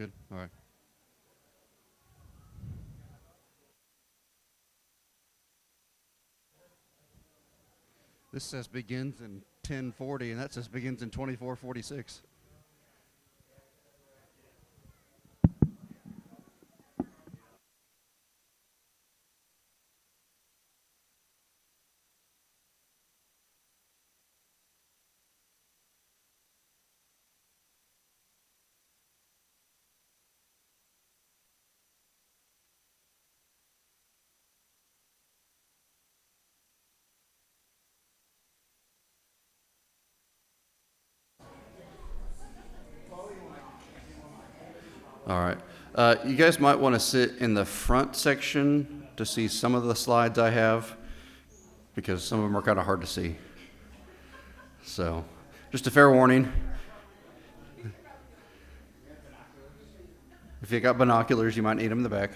Good? All right. This says begins in 1040, and that says begins in 2446. All right. You guys might want to sit in the front section to see some of the slides I have because some of them are kind of hard to see. So, just a fair warning. If you got binoculars, you might need them in the back.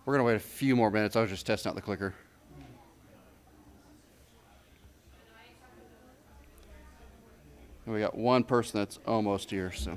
We're going to wait a few more minutes. I was just testing out the clicker. And we got one person that's almost here, so.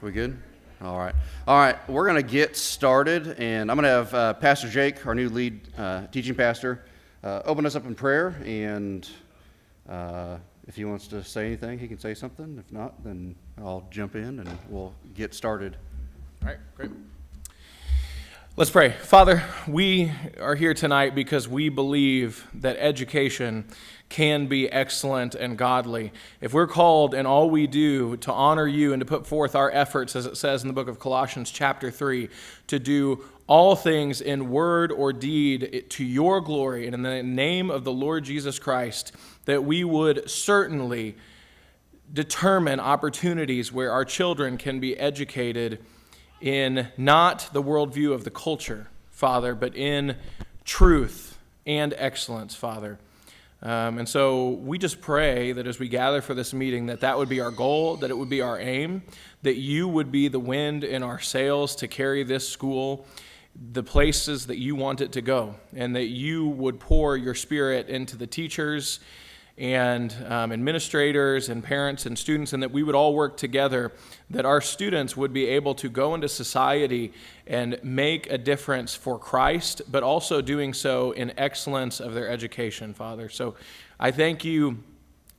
We good? All right. All right, we're going to get started, and I'm going to have Pastor Jake, our new lead teaching pastor, open us up in prayer, and if he wants to say anything, he can say something. If not, then I'll jump in, and we'll get started. All right, great. Let's pray. Father, we are here tonight because we believe that education can be excellent and godly. If we're called in all we do to honor you and to put forth our efforts, as it says in the book of Colossians chapter 3, to do all things in word or deed to your glory and in the name of the Lord Jesus Christ, that we would certainly determine opportunities where our children can be educated in not the worldview of the culture, Father, but in truth and excellence, Father. And so we just pray that as we gather for this meeting, that would be our goal, that it would be our aim, that you would be the wind in our sails to carry this school the places that you want it to go, and that you would pour your Spirit into the teachers and administrators and parents and students, and that we would all work together, that our students would be able to go into society and make a difference for Christ, but also doing so in excellence of their education, Father. So I thank you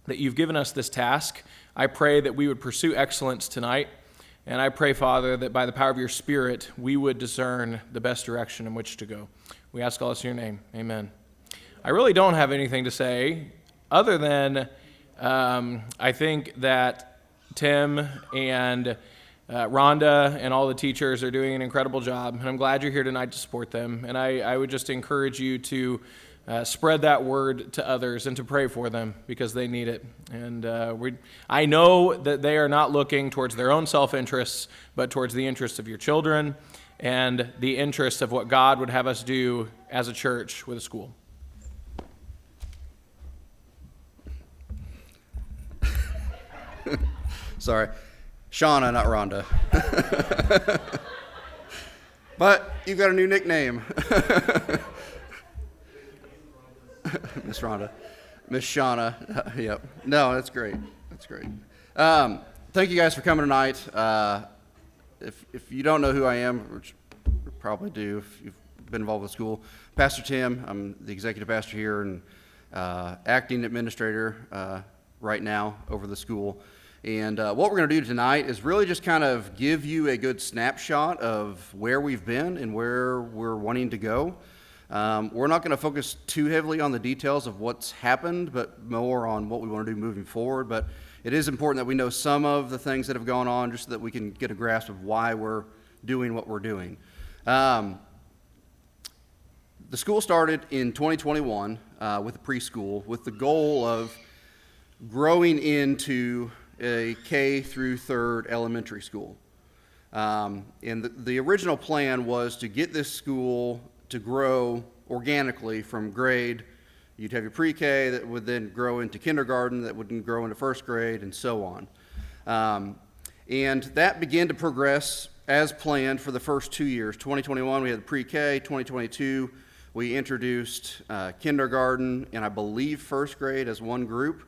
that you've given us this task. I pray that we would pursue excellence tonight, and I pray, Father, that by the power of your Spirit, we would discern the best direction in which to go. We ask all this in your name. Amen. I really don't have anything to say other than I think that Tim and Rhonda and all the teachers are doing an incredible job, and I'm glad you're here tonight to support them. And I would just encourage you to spread that word to others and to pray for them because they need it. And I know that they are not looking towards their own self-interests, but towards the interests of your children and the interests of what God would have us do as a church with a school. Sorry. Shauna, not Rhonda. But you've got a new nickname. Miss Rhonda. Miss Shauna. Yep. No, that's great. That's great. Thank you guys for coming tonight. If you don't know who I am, which you probably do if you've been involved with school, Pastor Tim. I'm the executive pastor here and acting administrator right now over the school. And what we're going to do tonight is really just kind of give you a good snapshot of where we've been and where we're wanting to go. We're not going to focus too heavily on the details of what's happened, but more on what we want to do moving forward. But it is important that we know some of the things that have gone on just so that we can get a grasp of why we're doing what we're doing. The school started in 2021 with a preschool with the goal of growing into a K through third elementary school. And the original plan was to get this school to grow organically from grade. You'd have your pre-K that would then grow into kindergarten, that would then grow into first grade, and so on. And that began to progress as planned for the first 2 years. 2021, we had the pre-K. 2022, we introduced kindergarten and I believe first grade as one group.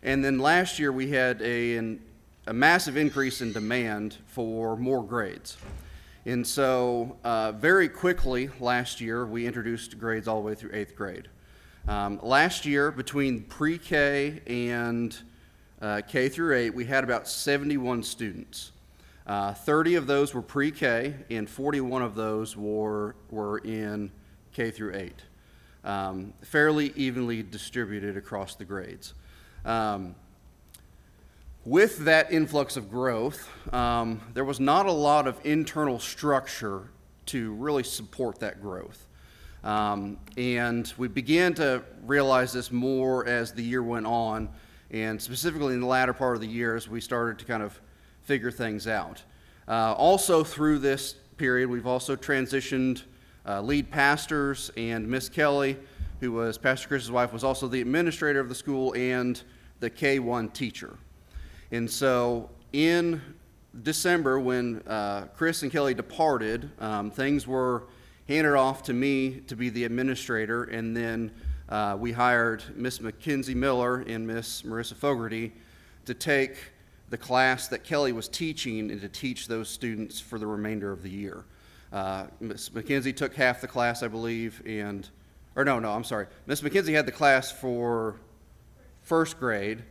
And then last year we had a massive increase in demand for more grades. And so very quickly last year we introduced grades all the way through 8th grade. Last year between pre-K and K through 8 we had about 71 students. 30 of those were pre-K and 41 of those were in K through 8. Fairly evenly distributed across the grades. With that influx of growth, there was not a lot of internal structure to really support that growth. And we began to realize this more as the year went on, and specifically in the latter part of the year as we started to kind of figure things out. Also through this period, we've also transitioned lead pastors, and Miss Kelly, who was Pastor Chris's wife, was also the administrator of the school and the K-1 teacher. And so in December, when Chris and Kelly departed, things were handed off to me to be the administrator, and then we hired Miss Mackenzie Miller and Miss Marissa Fogarty to take the class that Kelly was teaching and to teach those students for the remainder of the year. Miss Mackenzie took half the class, I believe, Miss Mackenzie had the class for first grade.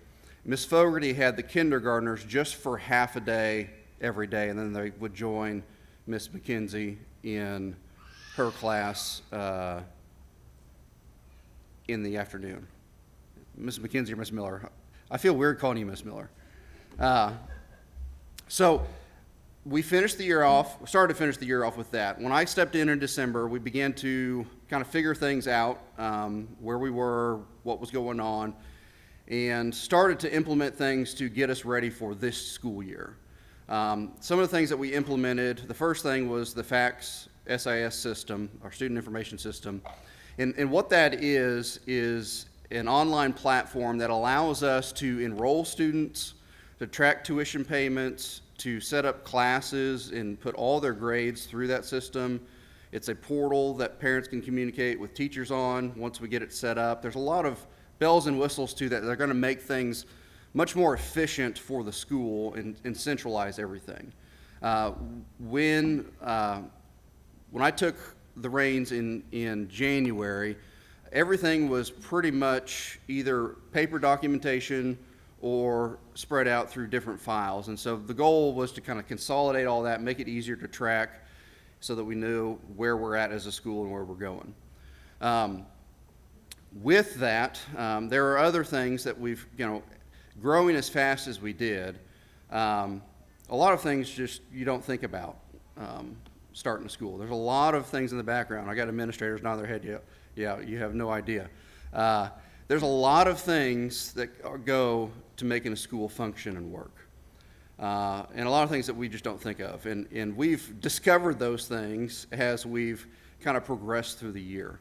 Miss Fogarty had the kindergartners just for half a day every day, and then they would join Miss Mackenzie in her class in the afternoon. Miss Mackenzie or Miss Miller? I feel weird calling you Miss Miller. So we started to finish the year off with that. When I stepped in December, we began to kind of figure things out, where we were, what was going on, and started to implement things to get us ready for this school year. Some of the things that we implemented, the first thing was the FACS SIS system, our student information system. And what that is an online platform that allows us to enroll students, to track tuition payments, to set up classes and put all their grades through that system. It's a portal that parents can communicate with teachers on once we get it set up. There's a lot of bells and whistles to that. They're going to make things much more efficient for the school and centralize everything. When I took the reins in January, everything was pretty much either paper documentation or spread out through different files. And so the goal was to kind of consolidate all that, make it easier to track so that we knew where we're at as a school and where we're going. With that, there are other things that we've, growing as fast as we did, a lot of things just you don't think about starting a school. There's a lot of things in the background. I got administrators nodding their Yeah, you have no idea. There's a lot of things that go to making a school function and work. And a lot of things that we just don't think of. And we've discovered those things as we've kind of progressed through the year.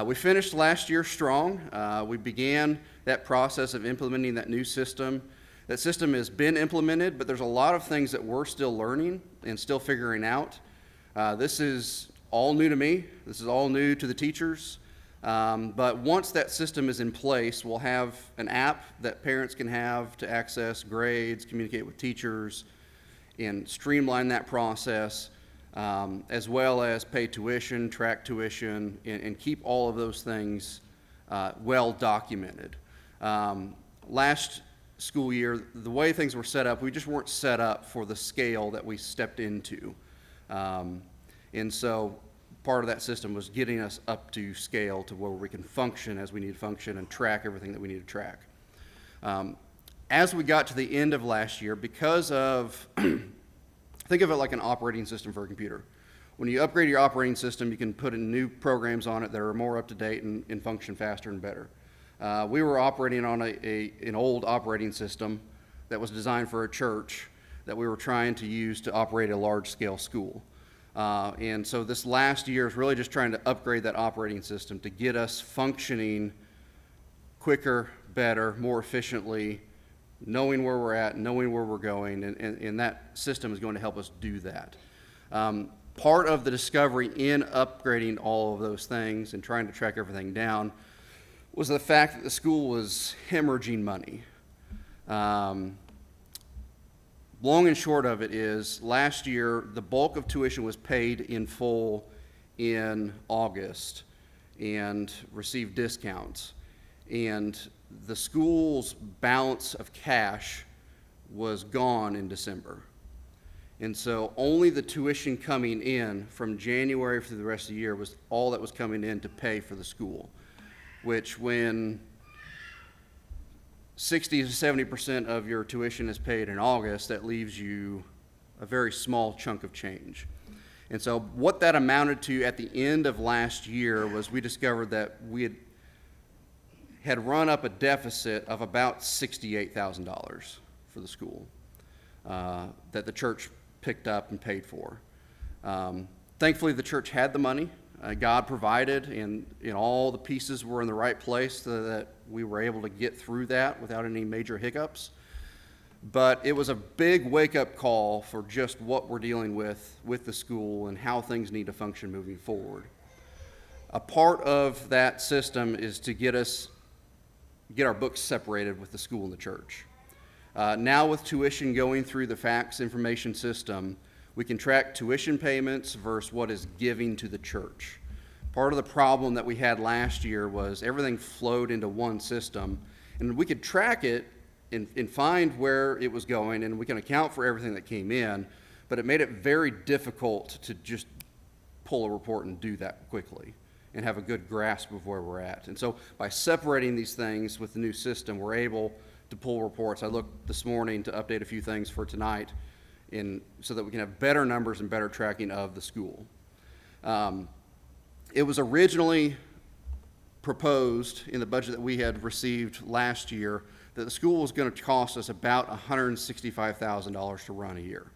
We finished last year strong. We began that process of implementing that new system. That system has been implemented, but there's a lot of things that we're still learning and still figuring out. This is all new to me. This is all new to the teachers. But once that system is in place, we'll have an app that parents can have to access grades, communicate with teachers, and streamline that process, as well as pay tuition, track tuition, and keep all of those things well documented. Last school year, the way things were set up, we just weren't set up for the scale that we stepped into. And so part of that system was getting us up to scale to where we can function as we need to function and track everything that we need to track. As we got to the end of last year, because of, think of it like an operating system for a computer. When you upgrade your operating system, you can put in new programs on it that are more up to date and function faster and better. We were operating on an old operating system that was designed for a church that we were trying to use to operate a large-scale school. And so this last year is really just trying to upgrade that operating system to get us functioning quicker, better, more efficiently, knowing where we're at, knowing where we're going, and that system is going to help us do that. Part of the discovery in upgrading all of those things and trying to track everything down was the fact that the school was hemorrhaging money. Long and short of it is, last year, the bulk of tuition was paid in full in August and received discounts. And the school's balance of cash was gone in December. And so only the tuition coming in from January through the rest of the year was all that was coming in to pay for the school, which when 60 to 70% of your tuition is paid in August, that leaves you a very small chunk of change. And so what that amounted to at the end of last year was we discovered that we had run up a deficit of about $68,000 for the school that the church picked up and paid for. Thankfully, the church had the money. God provided, and all the pieces were in the right place so that we were able to get through that without any major hiccups. But it was a big wake-up call for just what we're dealing with the school and how things need to function moving forward. A part of that system is to get our books separated with the school and the church. Now with tuition going through the fax information system, we can track tuition payments versus what is giving to the church. Part of the problem that we had last year was everything flowed into one system, and we could track it and find where it was going, and we can account for everything that came in, but it made it very difficult to just pull a report and do that quickly and have a good grasp of where we're at. And so by separating these things with the new system, we're able to pull reports. I looked this morning to update a few things for tonight so that we can have better numbers and better tracking of the school. It was originally proposed in the budget that we had received last year that the school was going to cost us about $165,000 to run a year.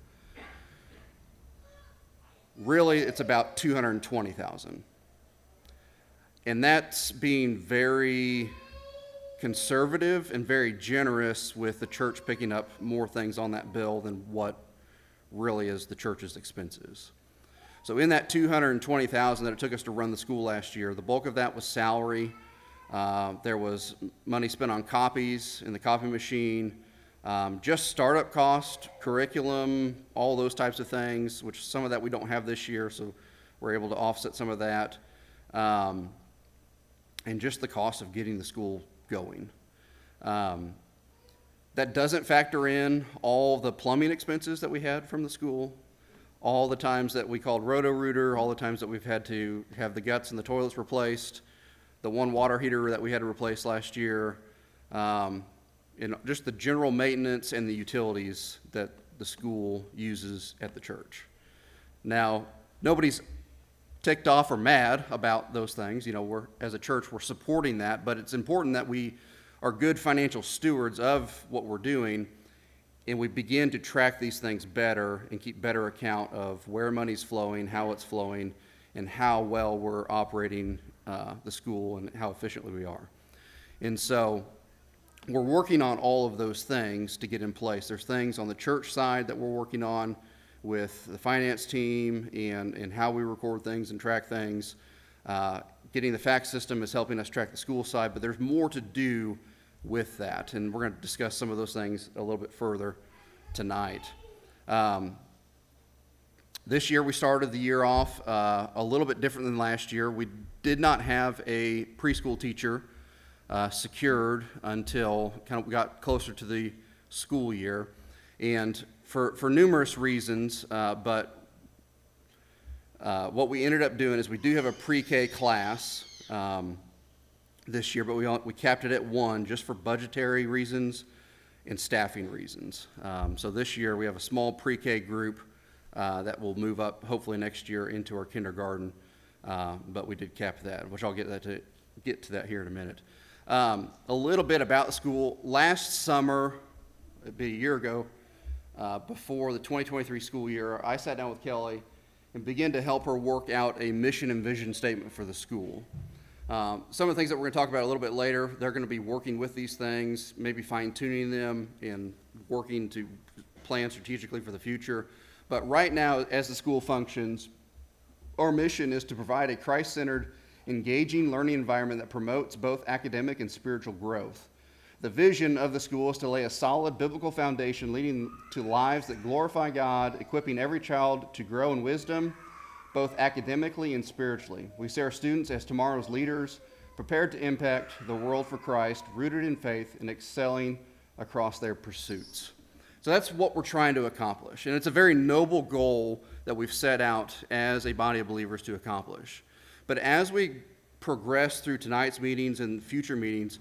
Really, it's about $220,000. And that's being very conservative and very generous with the church picking up more things on that bill than what really is the church's expenses. So in that $220,000 that it took us to run the school last year, the bulk of that was salary. There was money spent on copies in the copy machine, just startup cost, curriculum, all those types of things, which some of that we don't have this year, so we're able to offset some of that. And just the cost of getting the school going. That doesn't factor in all the plumbing expenses that we had from the school, all the times that we called Roto-Rooter, all the times that we've had to have the guts and the toilets replaced, the one water heater that we had to replace last year, and just the general maintenance and the utilities that the school uses at the church. Now, nobody's ticked off or mad about those things. As a church, we're supporting that, but it's important that we are good financial stewards of what we're doing, and we begin to track these things better and keep better account of where money's flowing, how it's flowing, and how well we're operating the school and how efficiently we are. And so we're working on all of those things to get in place. There's things on the church side that we're working on with the finance team and how we record things and track things. Getting the fax system is helping us track the school side, but there's more to do with that, and we're going to discuss some of those things a little bit further tonight. This year we started the year off a little bit different than last year. We did not have a preschool teacher secured until we got closer to the school year, and for numerous reasons, but what we ended up doing is we do have a pre-K class this year, but we capped it at 1 just for budgetary reasons and staffing reasons. So this year we have a small pre-K group that will move up hopefully next year into our kindergarten, but we did cap that, which I'll get to that here in a minute. A little bit about the school. Last summer, it'd be a year ago, before the 2023 school year, I sat down with Kelly and began to help her work out a mission and vision statement for the school. Some of the things that we're going to talk about a little bit later, they're going to be working with these things, maybe fine-tuning them and working to plan strategically for the future. But right now, as the school functions, our mission is to provide a Christ-centered, engaging learning environment that promotes both academic and spiritual growth. The vision of the school is to lay a solid biblical foundation leading to lives that glorify God, equipping every child to grow in wisdom, both academically and spiritually. We see our students as tomorrow's leaders, prepared to impact the world for Christ, rooted in faith and excelling across their pursuits. So that's what we're trying to accomplish. And it's a very noble goal that we've set out as a body of believers to accomplish. But as we progress through tonight's meetings and future meetings,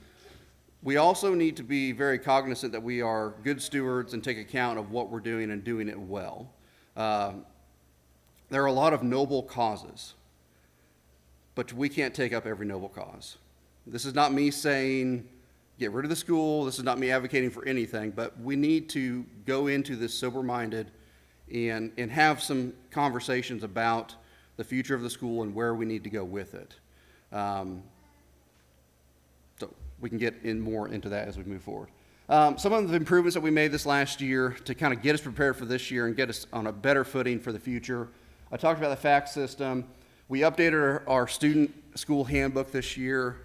we also need to be very cognizant that we are good stewards and take account of what we're doing and doing it well. There are a lot of noble causes, but we can't take up every noble cause. This is not me saying, get rid of the school. This is not me advocating for anything, but we need to go into this sober-minded and have some conversations about the future of the school and where we need to go with it. So we can get more into that as we move forward. Some of the improvements that we made this last year to kind of get us prepared for this year and get us on a better footing for the future. I talked about the fax system. We updated our student school handbook this year.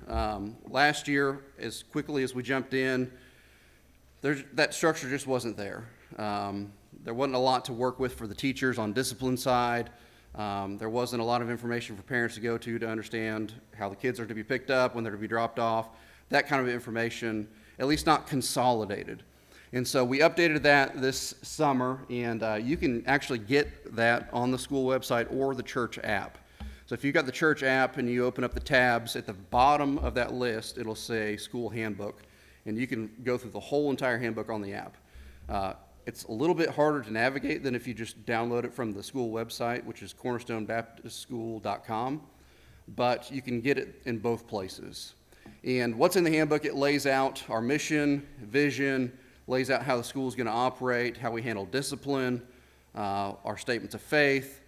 Last year, as quickly as we jumped in, that structure just wasn't there. There wasn't a lot to work with for the teachers on discipline side. There wasn't a lot of information for parents to go to understand how the kids are to be picked up, when they're to be dropped off, that kind of information, at least not consolidated. And so we updated that this summer, and you can actually get that on the school website or the church app. So if you've got the church app and you open up the tabs, at the bottom of that list, it'll say school handbook, and you can go through the whole entire handbook on the app. It's a little bit harder to navigate than if you just download it from the school website, which is cornerstonebaptistschool.com, but you can get it in both places. And what's in the handbook, it lays out our mission, vision, lays out how the school is going to operate, how we handle discipline, our statements of faith,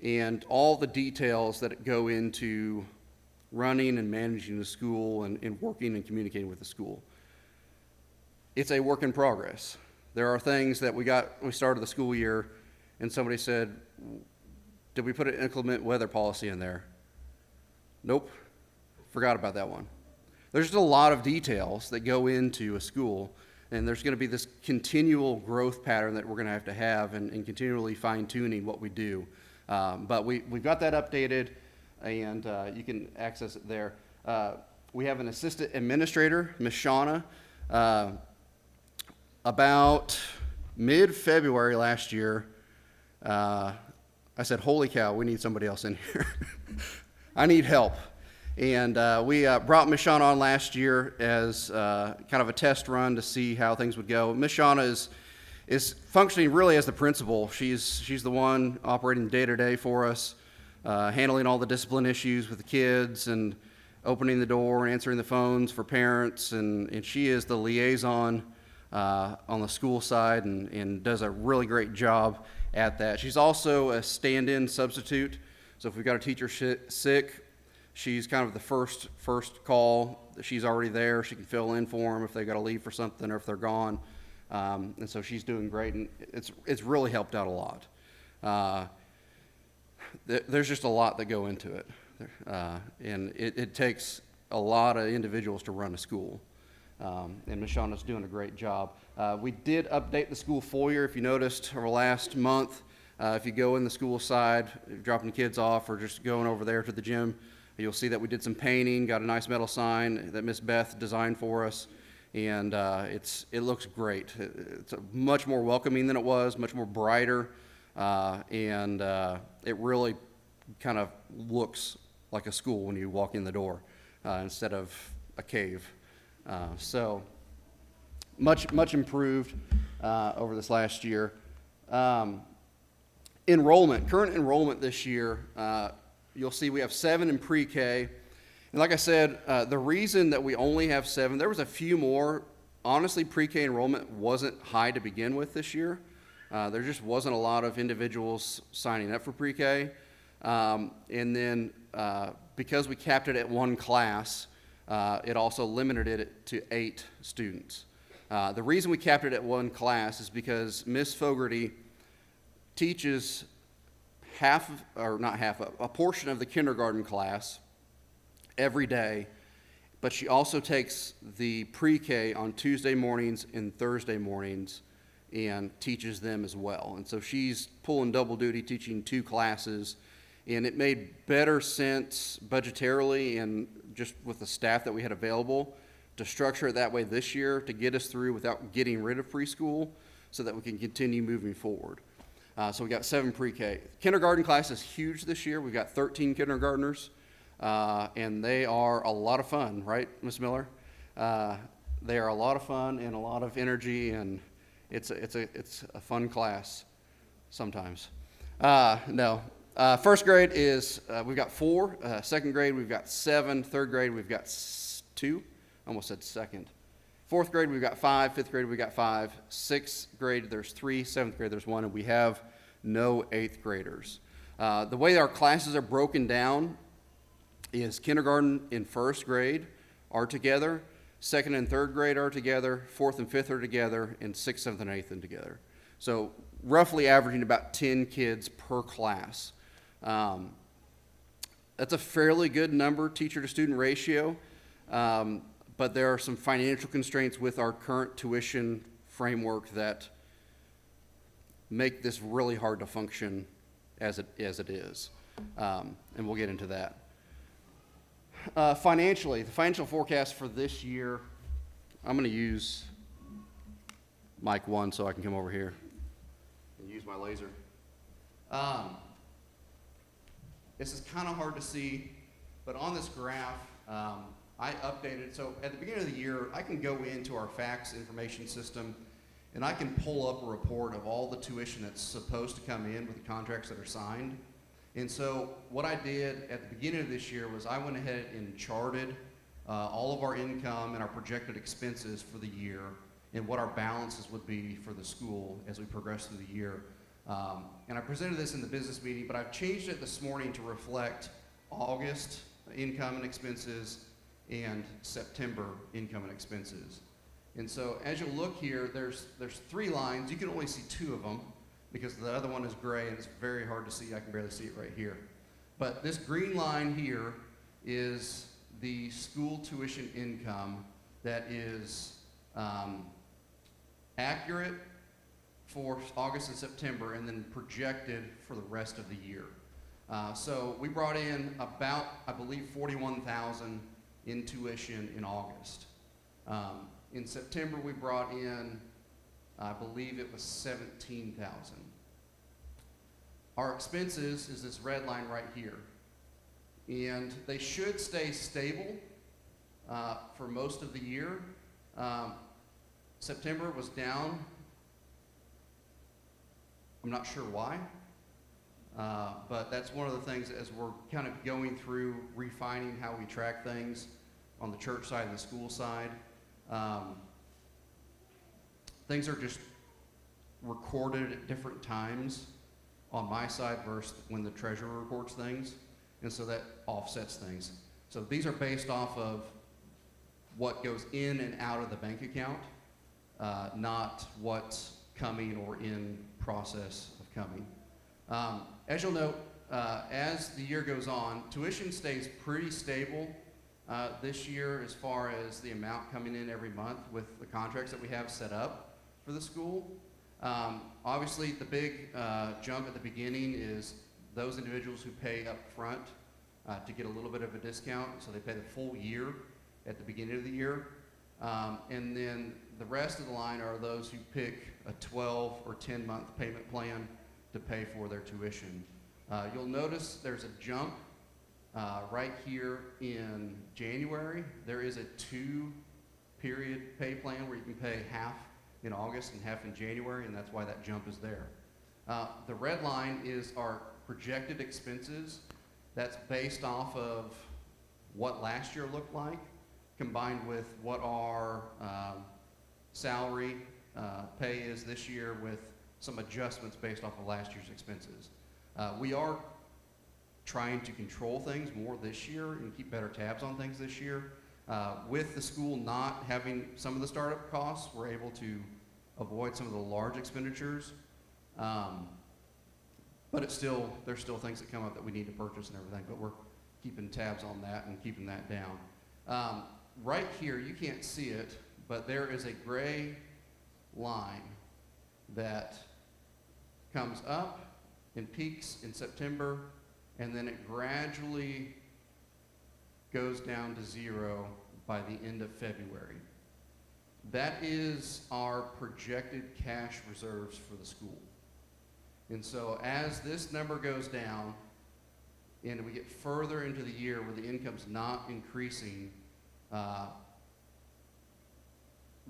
and all the details that go into running and managing the school and working and communicating with the school. It's a work in progress. There are things that we started the school year, and somebody said, did we put an inclement weather policy in there? Nope, forgot about that one. There's just a lot of details that go into a school, and there's going to be this continual growth pattern that we're going to have and continually fine-tuning what we do. But we've got that updated, and you can access it there. We have an assistant administrator, Ms. Shauna. About mid-February last year, I said, holy cow, we need somebody else in here. I need help. And we brought Ms. Shauna on last year as kind of a test run to see how things would go. Ms. Shauna is functioning really as the principal. She's the one operating day-to-day for us. handling all the discipline issues with the kids and opening the door and answering the phones for parents. And she is the liaison on the school side and does a really great job at that. She's also a stand-in substitute. So if we've got a teacher sick, she's kind of the first call. She's already there. She can fill in for them if they've got to leave for something or if they're gone. And so she's doing great, and it's really helped out a lot. There's just a lot that go into it, and it takes a lot of individuals to run a school. And Ms. Shauna's doing a great job. We did update the school foyer. If you noticed over last month, if you go in the school side, dropping the kids off or just going over there to the gym, you'll see that we did some painting, got a nice metal sign that Miss Beth designed for us, and it looks great. It's much more welcoming than it was, much more brighter, and it really kind of looks like a school when you walk in the door instead of a cave. So much improved over this last year. Current enrollment this year, you'll see we have 7 in pre-K. And like I said, the reason that we only have 7, there was a few more. Honestly, pre-K enrollment wasn't high to begin with this year. There just wasn't a lot of individuals signing up for pre-K. And then because we capped it at 1 class, it also limited it to 8 students. The reason we capped it at 1 class is because Miss Fogarty teaches a portion of the kindergarten class every day, but she also takes the pre-K on Tuesday mornings and Thursday mornings and teaches them as well. And so she's pulling double duty, teaching 2 classes, and it made better sense budgetarily and just with the staff that we had available to structure it that way this year to get us through without getting rid of preschool so that we can continue moving forward. So we got 7 pre-K. Kindergarten class is huge this year. We've got 13 kindergartners, and they are a lot of fun, right, Ms. Miller? They are a lot of fun and a lot of energy, and it's a fun class sometimes. First grade is we've got 4. Second grade we've got 7. Third grade we've got 2. Almost said second. Fourth grade we've got 5. Fifth grade we've got 5. Sixth grade there's 3. Seventh grade there's 1, and we have no 8th graders. The way our classes are broken down is kindergarten and first grade are together, second and third grade are together, fourth and fifth are together, and sixth, seventh, and eighth are together. So roughly averaging about 10 kids per class. That's a fairly good number, teacher-to-student ratio, but there are some financial constraints with our current tuition framework that make this really hard to function as it is, and we'll get into that. Financially, the financial forecast for this year, I'm going to use mic 1 so I can come over here and use my laser. This is kind of hard to see, but on this graph, I updated. So at the beginning of the year, I can go into our fax information system, and I can pull up a report of all the tuition that's supposed to come in with the contracts that are signed. And so what I did at the beginning of this year was I went ahead and charted all of our income and our projected expenses for the year and what our balances would be for the school as we progress through the year. And I presented this in the business meeting, but I've changed it this morning to reflect August income and expenses and September income and expenses. And so as you look here, there's 3 lines. You can only see 2 of them because the other one is gray and it's very hard to see. I can barely see it right here. But this green line here is the school tuition income that is accurate for August and September and then projected for the rest of the year. So we brought in about, I believe, $41,000 in tuition in August. In September, we brought in, I believe it was $17,000. Our expenses is this red line right here. And they should stay stable for most of the year. September was down. I'm not sure why. But that's one of the things as we're kind of going through refining how we track things on the church side and the school side. Things are just recorded at different times on my side versus when the treasurer records things, and so that offsets things. So these are based off of what goes in and out of the bank account, not what's coming or in process of coming. As you'll note, as the year goes on, tuition stays pretty stable this year as far as the amount coming in every month with the contracts that we have set up for the school. Obviously, the big jump at the beginning is those individuals who pay up front to get a little bit of a discount, so they pay the full year at the beginning of the year. And then the rest of the line are those who pick a 12 or 10-month payment plan to pay for their tuition. You'll notice there's a jump right here in January. There is a 2-period pay plan where you can pay half in August and half in January, and that's why that jump is there. The red line is our projected expenses. That's based off of what last year looked like, combined with what our salary pay is this year with some adjustments based off of last year's expenses. We are trying to control things more this year and keep better tabs on things this year. With the school not having some of the startup costs, we're able to avoid some of the large expenditures. But there's still things that come up that we need to purchase and everything, but we're keeping tabs on that and keeping that down. Right here, you can't see it, but there is a gray line that comes up and peaks in September, and then it gradually goes down to 0 by the end of February. That is our projected cash reserves for the school. And so as this number goes down and we get further into the year where the income's not increasing,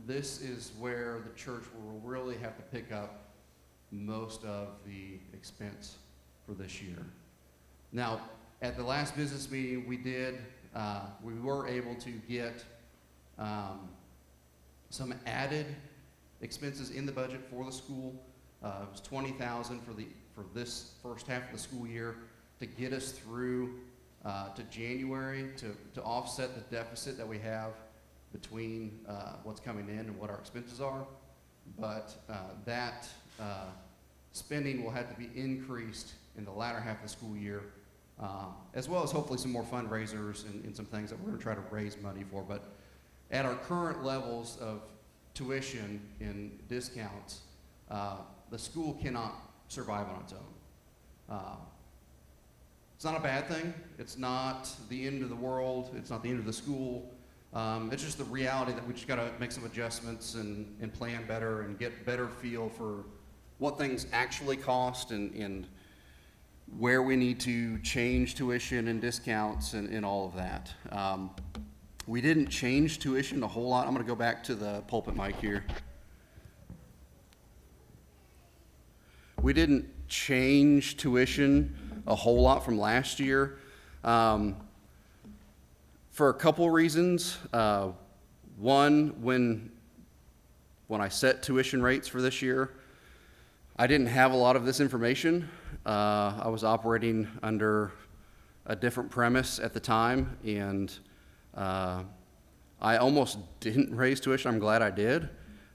this is where the church will really have to pick up most of the expense for this year. Now, at the last business meeting we were able to get some added expenses in the budget for the school. It was $20,000 for this first half of the school year to get us through to January to offset the deficit that we have between what's coming in and what our expenses are. But that spending will have to be increased in the latter half of the school year, as well as hopefully some more fundraisers and some things that we're going to try to raise money for. But at our current levels of tuition and discounts, the school cannot survive on its own. It's not a bad thing. It's not the end of the world. It's not the end of the school. It's just the reality that we just got to make some adjustments and plan better and get better feel for what things actually cost and where we need to change tuition and discounts and all of that. We didn't change tuition a whole lot. I'm going to go back to the pulpit mic here. We didn't change tuition a whole lot from last year for a couple reasons. One, when I set tuition rates for this year, I didn't have a lot of this information. I was operating under a different premise at the time, and I almost didn't raise tuition. I'm glad I did.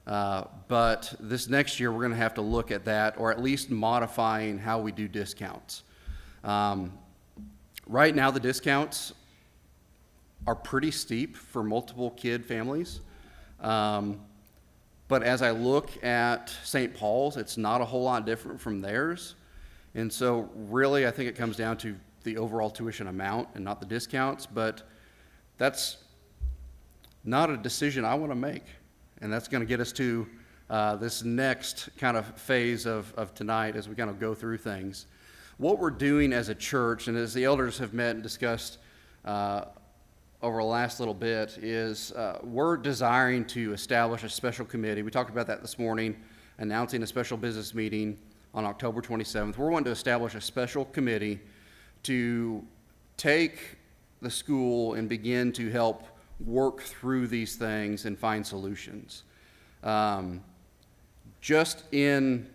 But this next year, we're going to have to look at that, or at least modifying how we do discounts. Right now, the discounts are pretty steep for multiple kid families. But as I look at St. Paul's, it's not a whole lot different from theirs. And so really, I think it comes down to the overall tuition amount and not the discounts. But that's not a decision I want to make. And that's going to get us to this next kind of phase of tonight as we kind of go through things. What we're doing as a church, and as the elders have met and discussed over the last little bit, is we're desiring to establish a special committee. We talked about that this morning, announcing a special business meeting on October 27th. We're wanting to establish a special committee to take the school and begin to help work through these things and find solutions. Just in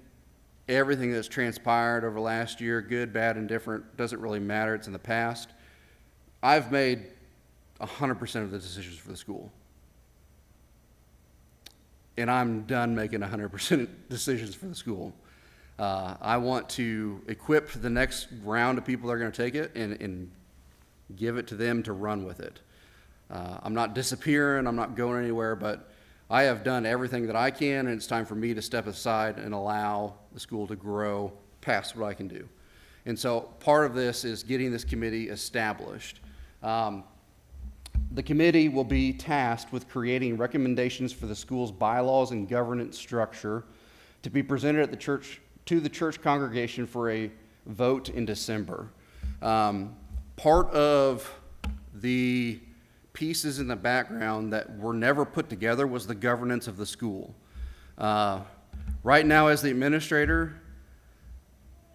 everything that's transpired over last year, good, bad, and different, doesn't really matter, it's in the past. I've made 100% of the decisions for the school. And I'm done making 100% decisions for the school. I want to equip the next round of people that are going to take it and give it to them to run with it. I'm not disappearing, I'm not going anywhere, but I have done everything that I can, and it's time for me to step aside and allow the school to grow past what I can do. And so part of this is getting this committee established. The committee will be tasked with creating recommendations for the school's bylaws and governance structure to be presented at the church to the church congregation for a vote in December. Part of the pieces in the background that were never put together was the governance of the school. Right now, as the administrator,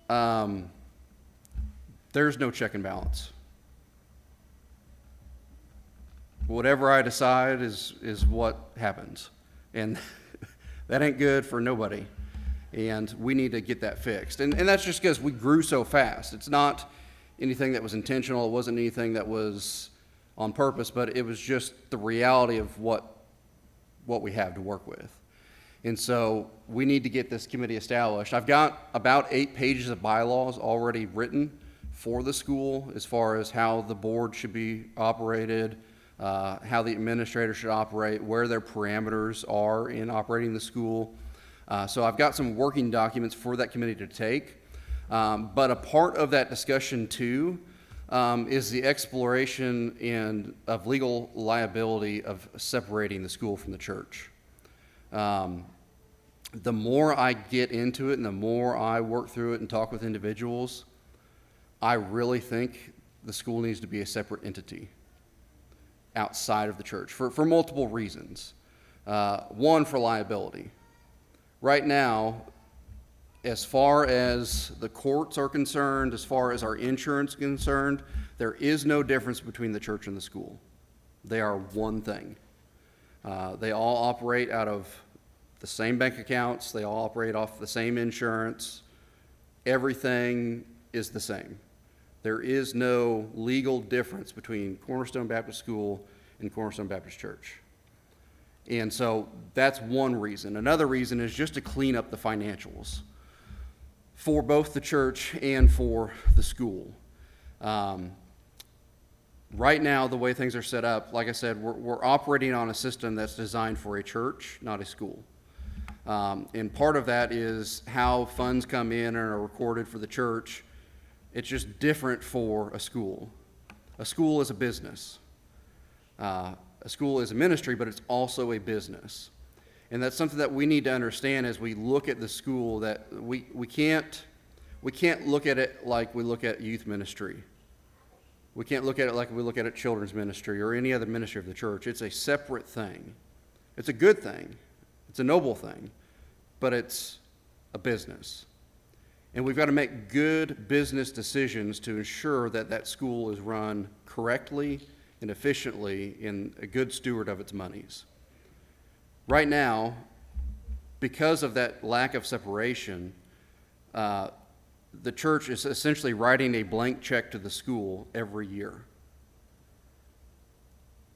there's no check and balance. Whatever I decide is what happens. And that ain't good for nobody. And we need to get that fixed. And that's just because we grew so fast. It's not anything that was intentional. It wasn't anything that was on purpose, but it was just the reality of what we have to work with. And so we need to get this committee established. I've got about 8 pages of bylaws already written for the school as far as how the board should be operated, how the administrator should operate, where their parameters are in operating the school. So I've got some working documents for that committee to take. But a part of that discussion too is the exploration of legal liability of separating the school from the church. The more I get into it and the more I work through it and talk with individuals, I really think the school needs to be a separate entity outside of the church for multiple reasons. One, for liability. Right now, as far as the courts are concerned, as far as our insurance is concerned, there is no difference between the church and the school. They are one thing. They all operate out of the same bank accounts. They all operate off the same insurance. Everything is the same. There is no legal difference between Cornerstone Baptist School and Cornerstone Baptist Church. And so that's one reason. Another reason is just to clean up the financials for both the church and for the school. Right now, the way things are set up, like I said, we're operating on a system that's designed for a church, not a school. And part of that is how funds come in and are recorded for the church. It's just different for a school. A school is a business. A school is a ministry, but it's also a business. And that's something that we need to understand as we look at the school, that we can't look at it like we look at youth ministry. We can't look at it like we look at children's ministry or any other ministry of the church. It's a separate thing. It's a good thing. It's a noble thing, but it's a business. And we've got to make good business decisions to ensure that that school is run correctly and efficiently and a good steward of its monies. Right now, because of that lack of separation, the church is essentially writing a blank check to the school every year.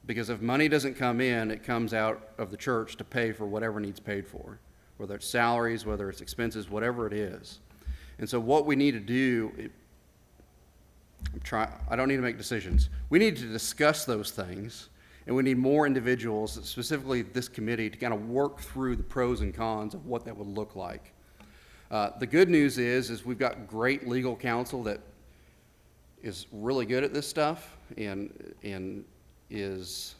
Because if money doesn't come in, it comes out of the church to pay for whatever needs paid for, whether it's salaries, whether it's expenses, whatever it is. And so what we need to do, I don't need to make decisions. We need to discuss those things, and we need more individuals, specifically this committee, to kind of work through the pros and cons of what that would look like. The good news is we've got great legal counsel that is really good at this stuff and has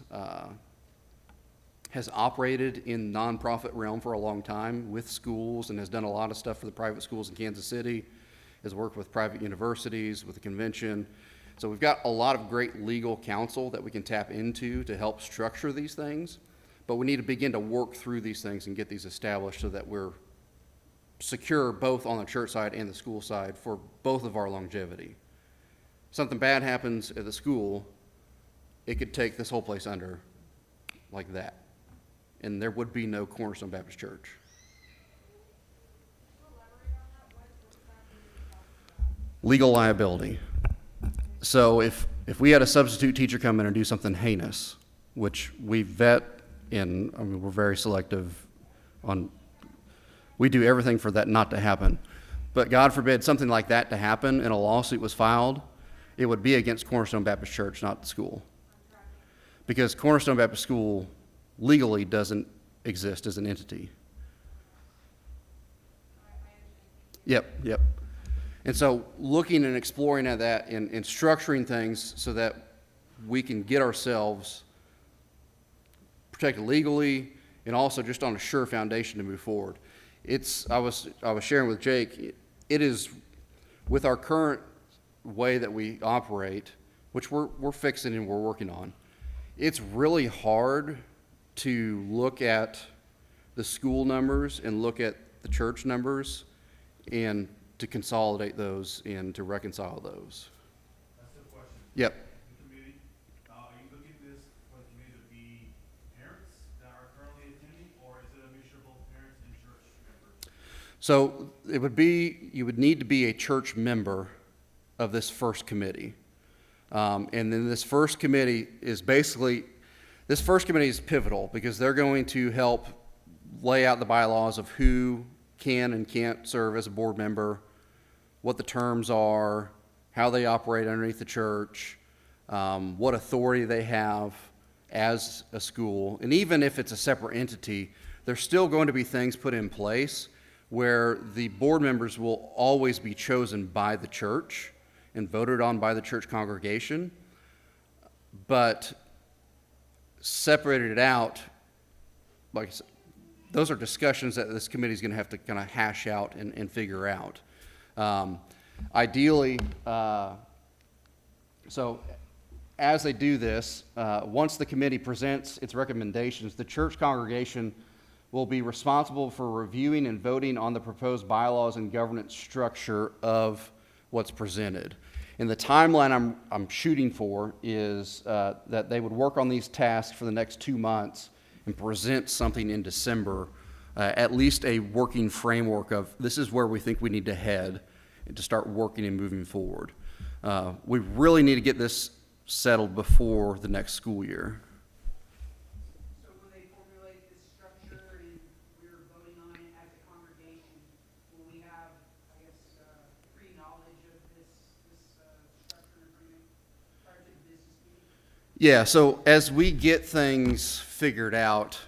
operated in nonprofit realm for a long time with schools and has done a lot of stuff for the private schools in Kansas City, has worked with private universities, with the convention. So we've got a lot of great legal counsel that we can tap into to help structure these things, but we need to begin to work through these things and get these established so that we're secure both on the church side and the school side for both of our longevity. Something bad happens at the school, it could take this whole place under like that. And there would be no Cornerstone Baptist Church. Legal liability. So if we had a substitute teacher come in and do something heinous, which we vet and we're very selective on, we do everything for that not to happen. But God forbid something like that to happen and a lawsuit was filed, it would be against Cornerstone Baptist Church, not the school. Because Cornerstone Baptist School legally doesn't exist as an entity. Yep. And so looking and exploring at that and structuring things so that we can get ourselves protected legally and also just on a sure foundation to move forward. I was sharing with Jake, it is with our current way that we operate, which we're fixing and we're working on, it's really hard to look at the school numbers and look at the church numbers and to consolidate those and to reconcile those. That's the question. Yep. The committee, are you looking at this for the committee to be parents that are currently attending, or is it a mixture of both parents and church members? So you would need to be a church member of this first committee. And then this first committee is pivotal because they're going to help lay out the bylaws of who can and can't serve as a board member, what the terms are, how they operate underneath the church, what authority they have as a school. And even if it's a separate entity, there's still going to be things put in place where the board members will always be chosen by the church and voted on by the church congregation, but separated it out, like I said, those are discussions that this committee is going to have to kind of hash out and figure out. Ideally, so as they do this, once the committee presents its recommendations, the church congregation will be responsible for reviewing and voting on the proposed bylaws and governance structure of what's presented. And the timeline I'm shooting for is that they would work on these tasks for the next 2 months and present something in December, at least a working framework of this is where we think we need to head and to start working and moving forward. We really need to get this settled before the next school year. So when they formulate this structure and we're voting on it as a congregation, will we have, I guess, pre-knowledge of this structure and agreement prior to the business meeting? Yeah, so as we get things figured out,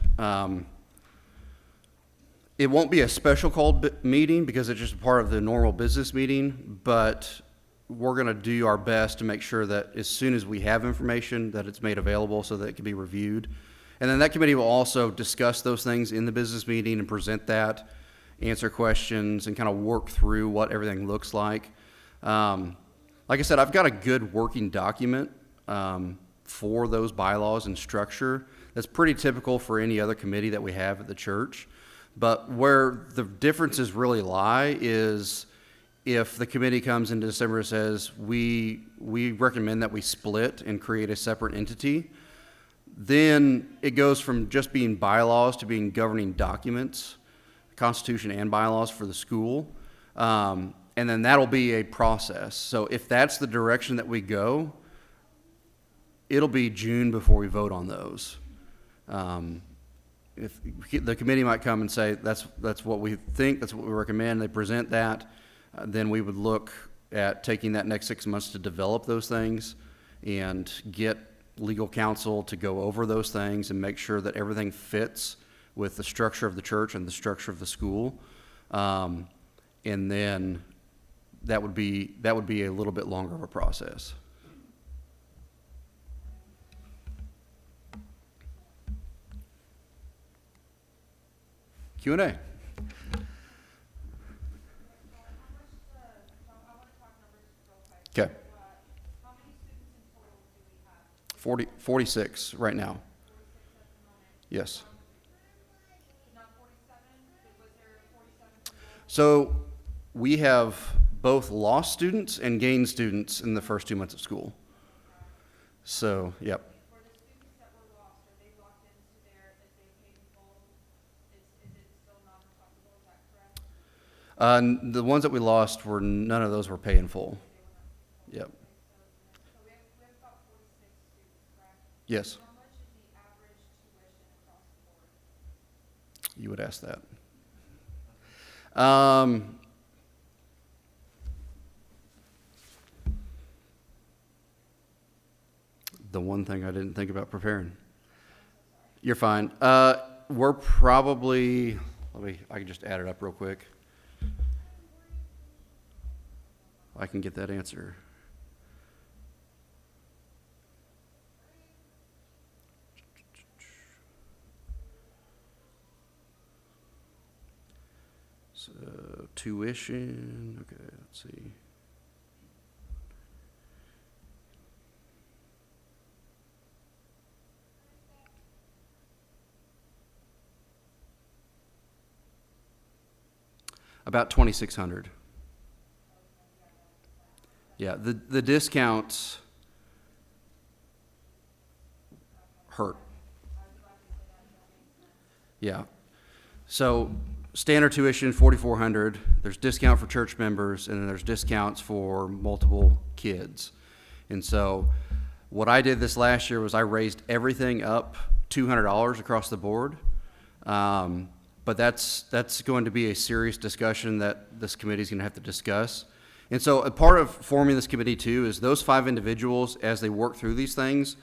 it won't be a special called meeting because it's just part of the normal business meeting, but we're going to do our best to make sure that as soon as we have information that it's made available so that it can be reviewed. And then that committee will also discuss those things in the business meeting and present that, answer questions, and kind of work through what everything looks like. Like I said, I've got a good working document for those bylaws and structure that's pretty typical for any other committee that we have at the church. But where the differences really lie is if the committee comes in December and says, we recommend that we split and create a separate entity, then it goes from just being bylaws to being governing documents, constitution and bylaws for the school. And then that'll be a process. So if that's the direction that we go, it'll be June before we vote on those. If the committee might come and say, that's what we think, that's what we recommend, they present that, then we would look at taking that next 6 months to develop those things and get legal counsel to go over those things and make sure that everything fits with the structure of the church and the structure of the school. And then that would be a little bit longer of a process. Q&A. Okay. How many students in total do we have? 46 right now. 46 at the moment. Yes. Not 47? Was there 47 from So we have both lost students and gained students in the first 2 months of school. So, yep. For the students that were lost, are they locked into their, if they paid in full, is it still non-refundable, is that correct? The ones that we lost were, none of those were pay in full. Yep. So we have about 46 students, correct? Yes, How much is the average tuition across the board? you would ask that. The one thing I didn't think about preparing. You're fine. We're probably, I can just add it up real quick. I can get that answer. So tuition, okay, let's see. About 2,600. Yeah, the discounts hurt. Yeah. So standard tuition, 4,400. There's discount for church members, and then there's discounts for multiple kids. And so what I did this last year was I raised everything up $200 across the board. But that's going to be a serious discussion that this committee is going to have to discuss. And so a part of forming this committee too is those 5 individuals, as they work through these things,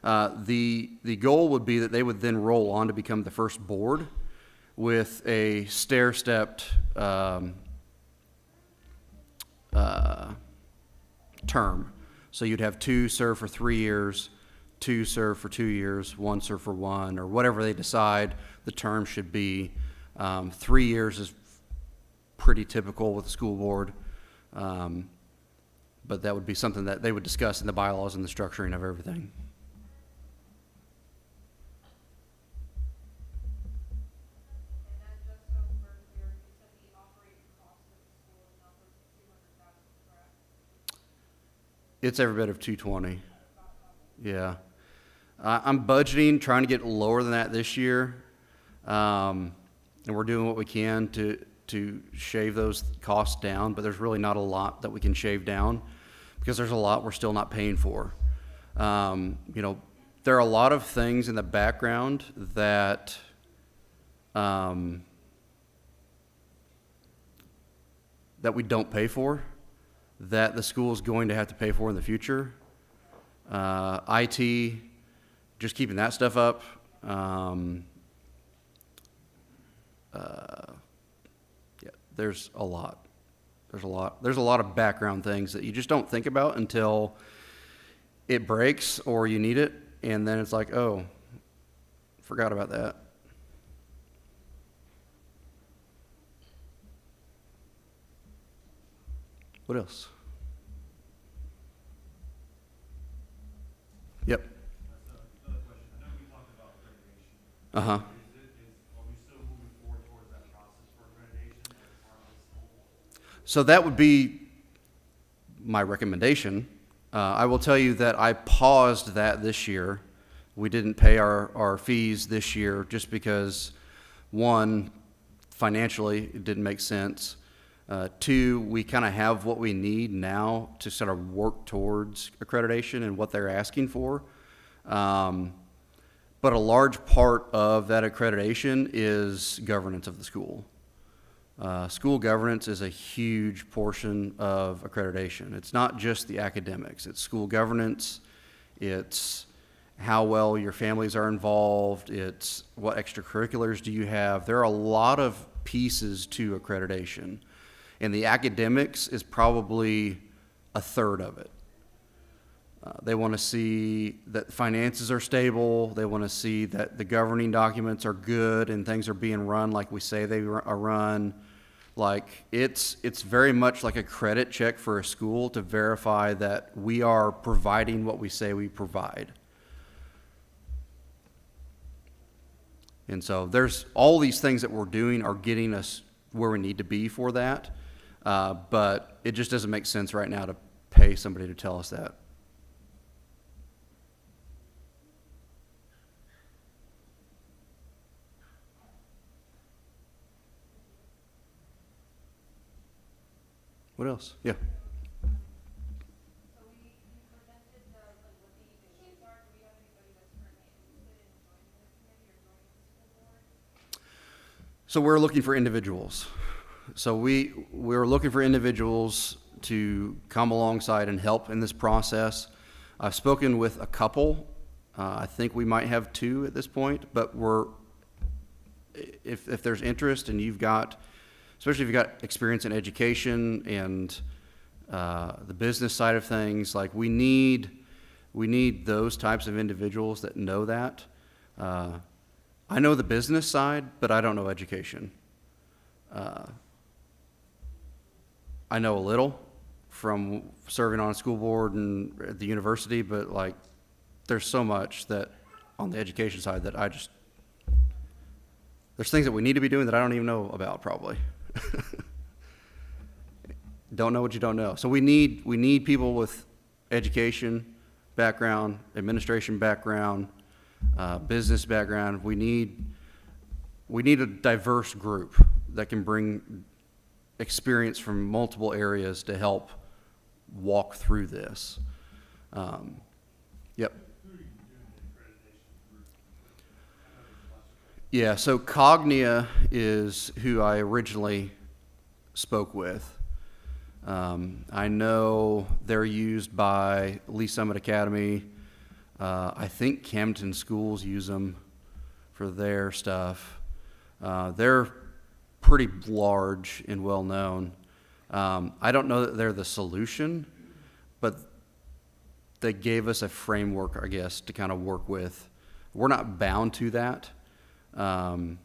the goal would be that they would then roll on to become the first board with a stair-stepped term. So you'd have 2 serve for 3 years, 2 serve for 2 years, 1 serve for 1, or whatever they decide the term should be. 3 years is pretty typical with the school board, but that would be something that they would discuss in the bylaws and the structuring of everything. And then just so we're clear, you said the operating cost of the school is upwards of 200,000, correct? It's every bit of 220. Yeah. I'm budgeting, trying to get lower than that this year. And we're doing what we can to shave those costs down, but there's really not a lot that we can shave down because there's a lot we're still not paying for. There are a lot of things in the background that that we don't pay for, that the school is going to have to pay for in the future. IT, just keeping that stuff up. Yeah, there's a lot. There's a lot of background things that you just don't think about until it breaks or you need it, and then it's like, oh, forgot about that. What else? Yep. Another question. I know we talked about accreditation. Uh-huh. Are we still moving forward towards that process for accreditation as part of this whole? So that would be my recommendation. I will tell you that I paused that this year. We didn't pay our fees this year just because, one, financially it didn't make sense. 2, we kind of have what we need now to sort of work towards accreditation and what they're asking for. But a large part of that accreditation is governance of the school. School governance is a huge portion of accreditation. It's not just the academics. It's school governance. It's how well your families are involved. It's what extracurriculars do you have. There are a lot of pieces to accreditation, and the academics is probably a third of it. They want to see that finances are stable. They want to see that the governing documents are good and things are being run like we say they are run. Like it's very much like a credit check for a school to verify that we are providing what we say we provide. And so there's all these things that we're doing are getting us where we need to be for that. But it just doesn't make sense right now to pay somebody to tell us that. What else? Yeah. So you presented the, like, what the issues are. Do we have anybody that's currently interested in joining the committee or joining the school board? So we're looking for individuals. So we're looking for individuals to come alongside and help in this process. I've spoken with a couple. I think we might have 2 at this point, but if there's interest and you've got, especially if you've got experience in education and the business side of things, like we need those types of individuals that know that. I know the business side, but I don't know education. I know a little from serving on a school board and at the university, but like there's so much that on the education side that there's things that we need to be doing that I don't even know about probably. Don't know what you don't know. So we need people with education background, administration background, business background. We need a diverse group that can bring experience from multiple areas to help walk through this. Yep. Yeah, so Cognia is who I originally spoke with. I know they're used by Lee Summit Academy. I think Camden Schools use them for their stuff. They're pretty large and well known. I don't know that they're the solution, but they gave us a framework, I guess, to kind of work with. We're not bound to that. And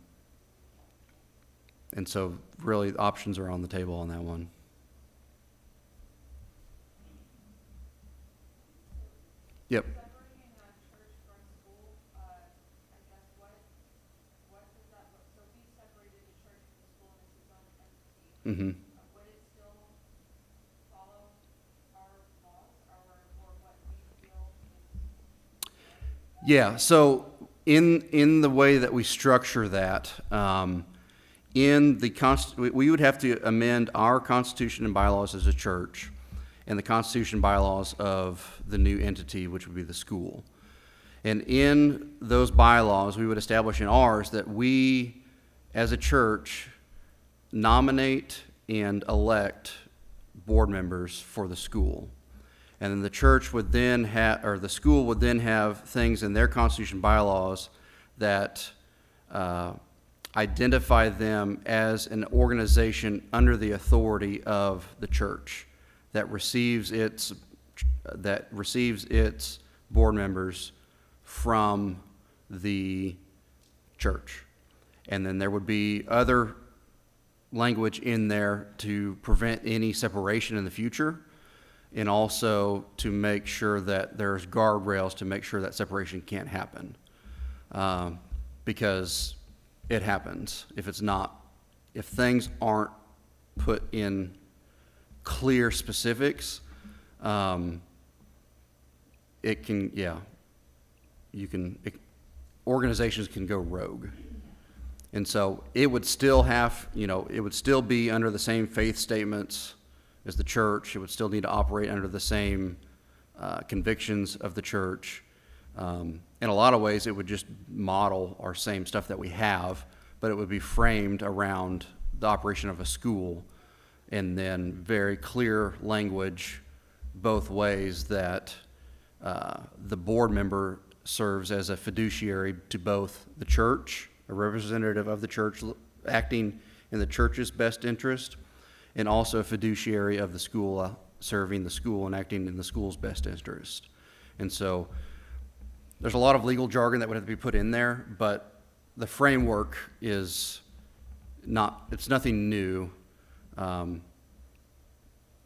so really options are on the table on that one. Yep. Separating church from school, I guess what does that look? So we separated the church from the school and it's its own entity. Mm-hmm. Would it still follow our laws or what we feel is? Yeah, so in the way that we structure that, we would have to amend our constitution and bylaws as a church and the constitution and bylaws of the new entity, which would be the school. And in those bylaws, we would establish in ours that we, as a church, nominate and elect board members for the school. And then the church would then have, or the school would then have things in their constitution bylaws that identify them as an organization under the authority of the church that receives its board members from the church. And then there would be other language in there to prevent any separation in the future, and also to make sure that there's guardrails to make sure that separation can't happen. Because it happens if things aren't put in clear specifics, organizations can go rogue. And so it would still be under the same faith statements as the church. It would still need to operate under the same convictions of the church. In a lot of ways, it would just model our same stuff that we have, but it would be framed around the operation of a school, and then very clear language both ways that the board member serves as a fiduciary to both the church, a representative of the church acting in the church's best interest, and also a fiduciary of the school, serving the school and acting in the school's best interest. And so there's a lot of legal jargon that would have to be put in there, but the framework it's nothing new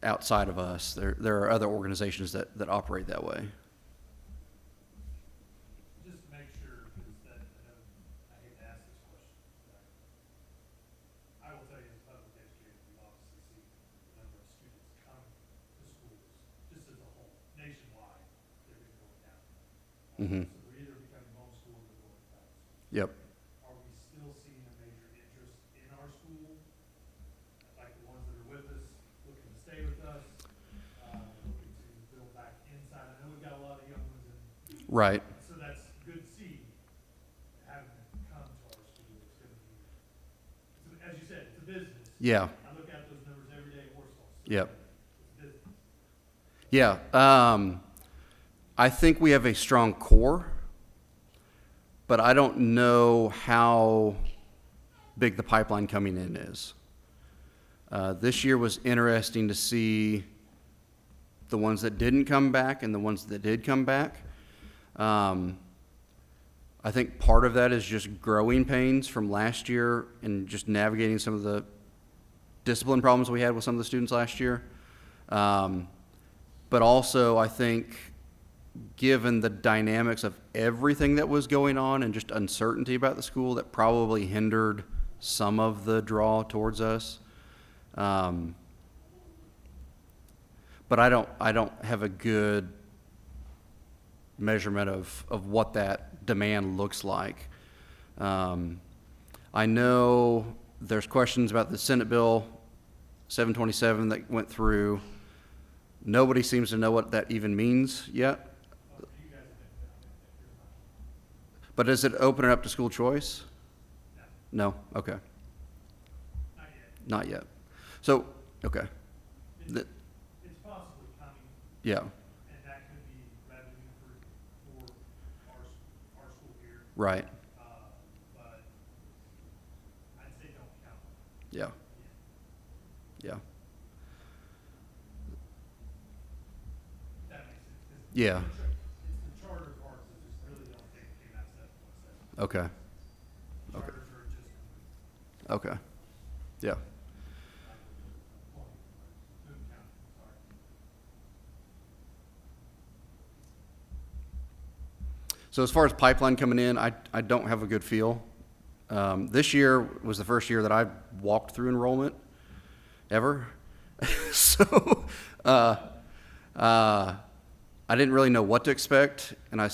outside of us. There are other organizations that operate that way. Just to make sure, because I hate to ask this question. I will tell you, Yep. Are we still seeing a major interest in our school? Like the ones that are with us, looking to stay with us, looking to build back inside? I know we've got a lot of young ones in, Right. so that's good to see. Having them come to our school is gonna be, as you said, it's a business. Yeah. I look at those numbers every day in Warsaw. So Yep. it's a business. Yeah. I think we have a strong core, but I don't know how big the pipeline coming in is. This year was interesting to see the ones that didn't come back and the ones that did come back. I think part of that is just growing pains from last year and just navigating some of the discipline problems we had with some of the students last year. But also, I think, given the dynamics of everything that was going on and just uncertainty about the school, that probably hindered some of the draw towards us. But I don't have a good measurement of what that demand looks like. I know there's questions about the Senate Bill 727 that went through. Nobody seems to know what that even means yet. But does it open it up to school choice? No? Okay. Not yet. Not yet. So, okay. It's possibly coming, Yeah, and that could be revenue for our school here. right. But I'd say don't count on Yeah, it yet. yeah. If that makes sense. 'Cause Yeah. It's the charter parts that just really don't think came out 7.7. Okay, Charters are just okay. Yeah. Boone County, sorry. So as far as pipeline coming in, I don't have a good feel. This year was the first year that I walked through enrollment ever. So I didn't really know what to expect, and I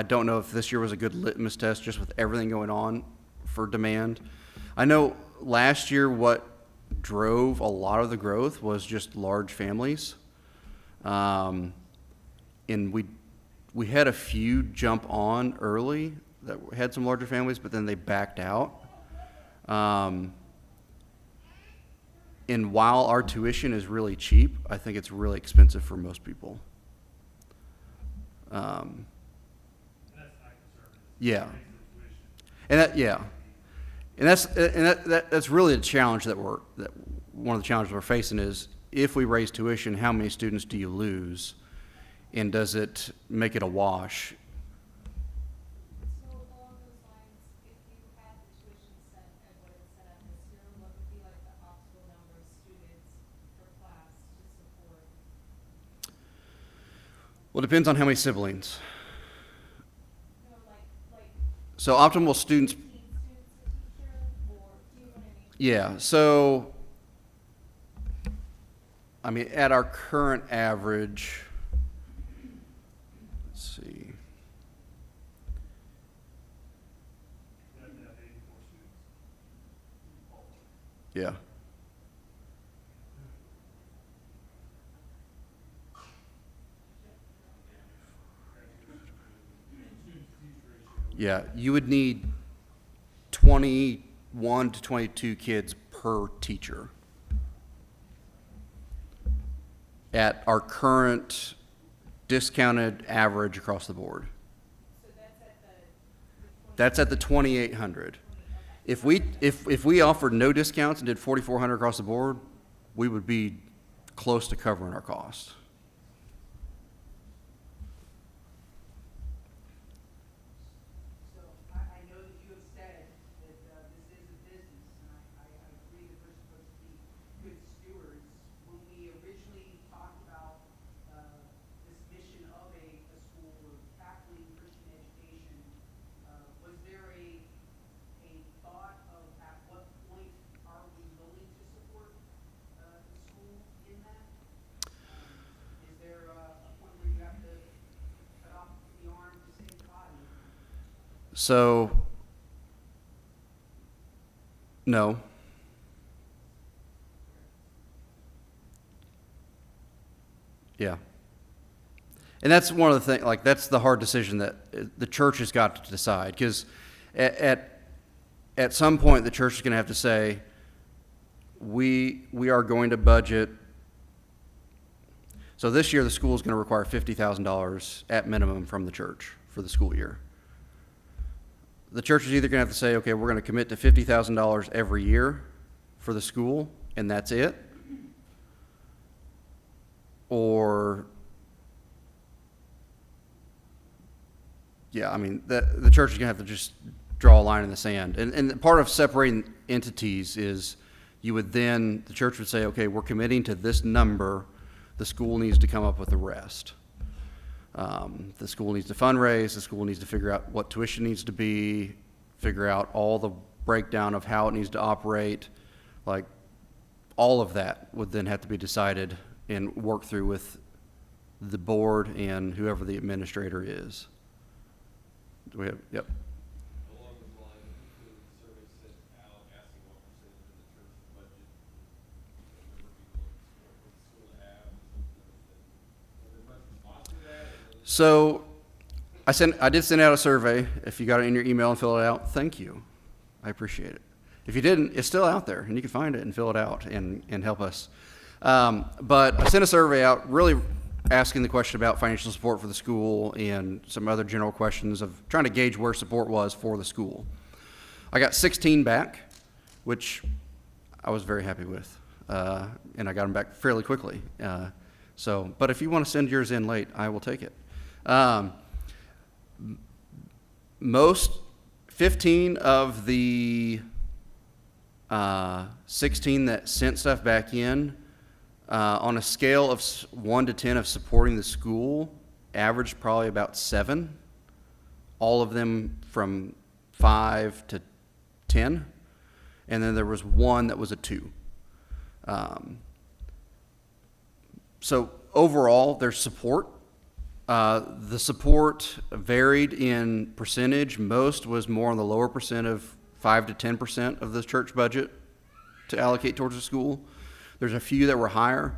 don't know if this year was a good litmus test just with everything going on for demand. I know last year what drove a lot of the growth was just large families. And we had a few jump on early that had some larger families, but then they backed out. And while our tuition is really cheap, I think it's really expensive for most people. And that's my concern. Yeah. Raising the tuition. And that's really the challenge that one of the challenges we're facing is if we raise tuition, how many students do you lose? And does it make it a wash? So along those lines, if you had the tuition set at what it's set at this year, what would be like the optimal number of students per class to support? Well, it depends on how many siblings. No, like So optimal students, 15 students a teacher, or do you know what I mean? yeah, so, I mean, at our current average, let's see, You have to have 84 students. yeah. Yeah, you would need 21 to 22 kids per teacher at our current discounted average across the board. So That's at the 2,800. If we offered no discounts and did 4,400 across the board, we would be close to covering our costs. So I know that you have said that this is a business, and I agree that we're supposed to be good stewards. When we originally talked about this mission of a school or tackling Christian education, was there a thought of at what point are we willing to support the school in that? So, no. Yeah. And that's one of the things, like, that's the hard decision that the church has got to decide. Because at some point, the church is going to have to say, we are going to budget. So this year, the school is going to require $50,000 at minimum from the church for the school year. The church is either going to have to say, okay, we're going to commit to $50,000 every year for the school, and that's it. Or, yeah, I mean, the church is going to have to just draw a line in the sand. And part of separating entities is the church would say, okay, we're committing to this number. The school needs to come up with the rest. The school needs to fundraise. The school needs to figure out what tuition needs to be, figure out all the breakdown of how it needs to operate. Like, all of that would then have to be decided and worked through with the board and whoever the administrator is. Do we have, yep. Along those lines, the survey sent out asking what percentage of the church's budget the school to have. Was there much response to that? So I did send out a survey. If you got it in your email and fill it out, thank you. I appreciate it. If you didn't, it's still out there, and you can find it and fill it out and help us. But I sent a survey out really asking the question about financial support for the school and some other general questions of trying to gauge where support was for the school. I got 16 back, which I was very happy with, and I got them back fairly quickly. But if you want to send yours in late, I will take it. Most 15 of the 16 that sent stuff back in, on a scale of 1 to 10 of supporting the school, averaged probably about 7. All of them from 5 to 10. And then there was one that was a 2. So overall, there's support. The support varied in percentage. Most was more on the lower percent of 5 to 10% of the church budget to allocate towards the school. There's a few that were higher,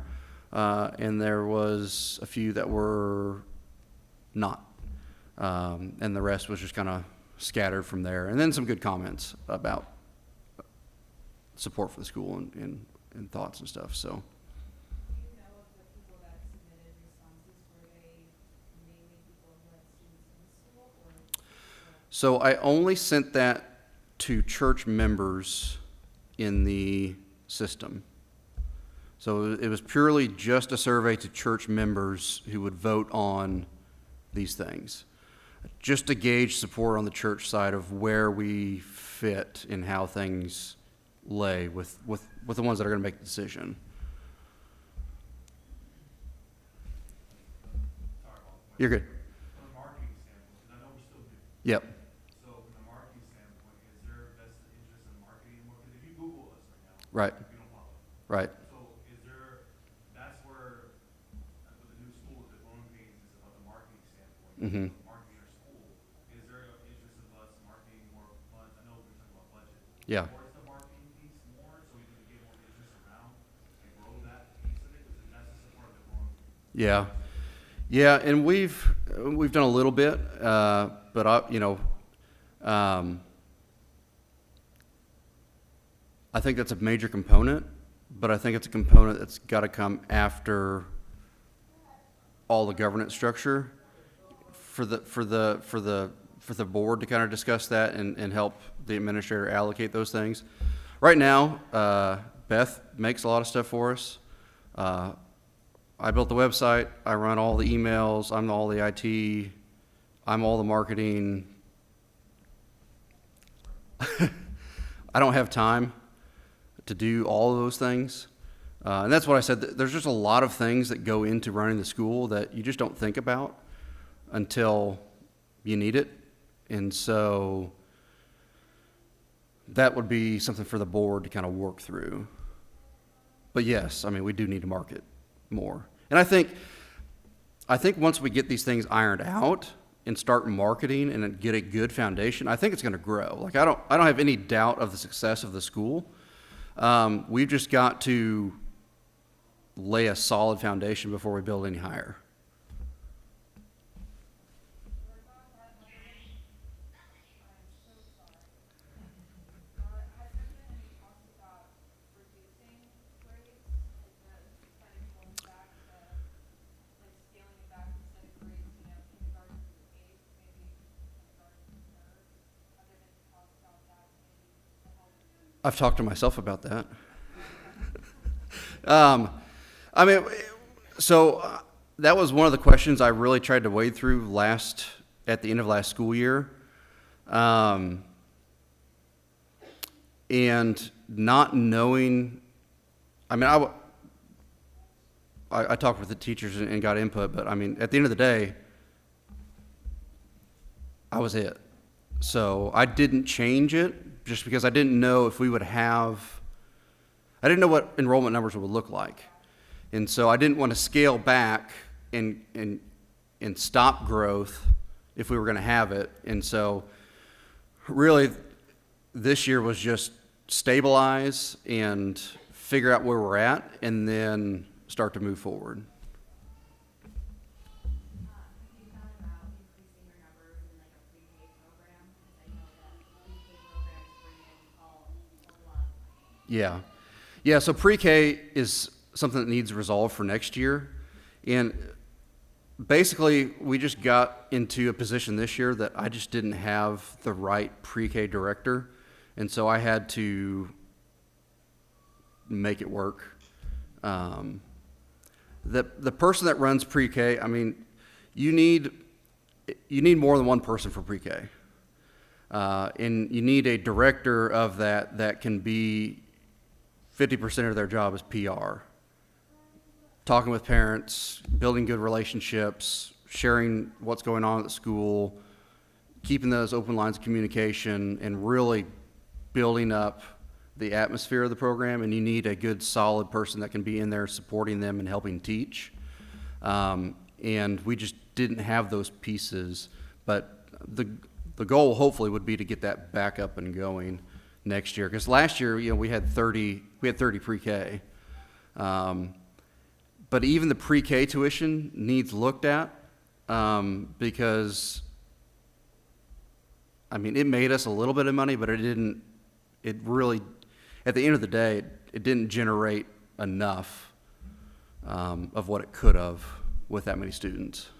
and there was a few that were not. And the rest was just kind of scattered from there. And then some good comments about support for the school and thoughts and stuff. So. Do you know of the people that submitted responses? Were they mainly people who had students in the school, or? So I only sent that to church members in the system. So it was purely just a survey to church members who would vote on these things, just to gauge support on the church side of where we fit in how things lay with the ones that are going to make the decision. You're good. From a marketing standpoint, because I know we still do. Yep. So from a marketing standpoint, is there a vested interest in marketing more? Because if you Google us right now, Right. you don't follow. Right. So is there, that's where, with the new school, the growing pains is about the marketing standpoint. Mhm. Marketing our school. Is there an interest of us marketing more funds? I know we're talking about budget. Yeah. Towards the marketing piece more, so we can get more interest around and grow that piece of it, because that's just a part of the growing. Yeah. Yeah, and we've done a little bit, but I think that's a major component, but I think it's a component that's got to come after all the governance structure for the board to kind of discuss that and help the administrator allocate those things. Right now, Beth makes a lot of stuff for us. I built the website, I run all the emails, I'm all the IT, I'm all the marketing. I don't have time to do all of those things. And that's what I said, there's just a lot of things that go into running the school that you just don't think about until you need it. And so that would be something for the board to kind of work through. But yes, I mean, we do need to market more. And I think once we get these things ironed out, and start marketing and get a good foundation, I think it's going to grow. Like I don't have any doubt of the success of the school. We've just got to lay a solid foundation before we build any higher. Has there been any talks about reducing grades, kind of going back to, like scaling it back instead of grades, kindergarten through eighth, maybe kindergarten through third? Have there been talks about that maybe to help? I've talked to myself about that. I mean, so that was one of the questions I really tried to wade through at the end of last school year. And not knowing, I mean, I talked with the teachers and got input, but I mean, at the end of the day, I was it. So I didn't change it just because I didn't know if we would have, I didn't know what enrollment numbers would look like. And so I didn't want to scale back and stop growth if we were going to have it. And so really this year was just stabilize and figure out where we're at and then start to move forward. Have you thought about increasing your numbers in like a pre-K program? Because I know that pre-K programs bring in a lot of money. Yeah. Yeah, so pre-K is something that needs resolved for next year. And basically, we just got into a position this year that I just didn't have the right pre-K director. And so I had to make it work. The person that runs pre-K, I mean, you need more than one person for pre-K. And you need a director of that can be 50% of their job is PR. Talking with parents, building good relationships, sharing what's going on at the school, keeping those open lines of communication, and really building up the atmosphere of the program. And you need a good, solid person that can be in there supporting them and helping teach. And we just didn't have those pieces. But the goal, hopefully, would be to get that back up and going next year. Because last year, we had 30 pre-K. But even the pre-K tuition needs looked at because, I mean, it made us a little bit of money, but it really, at the end of the day, it didn't generate enough of what it could have with that many students.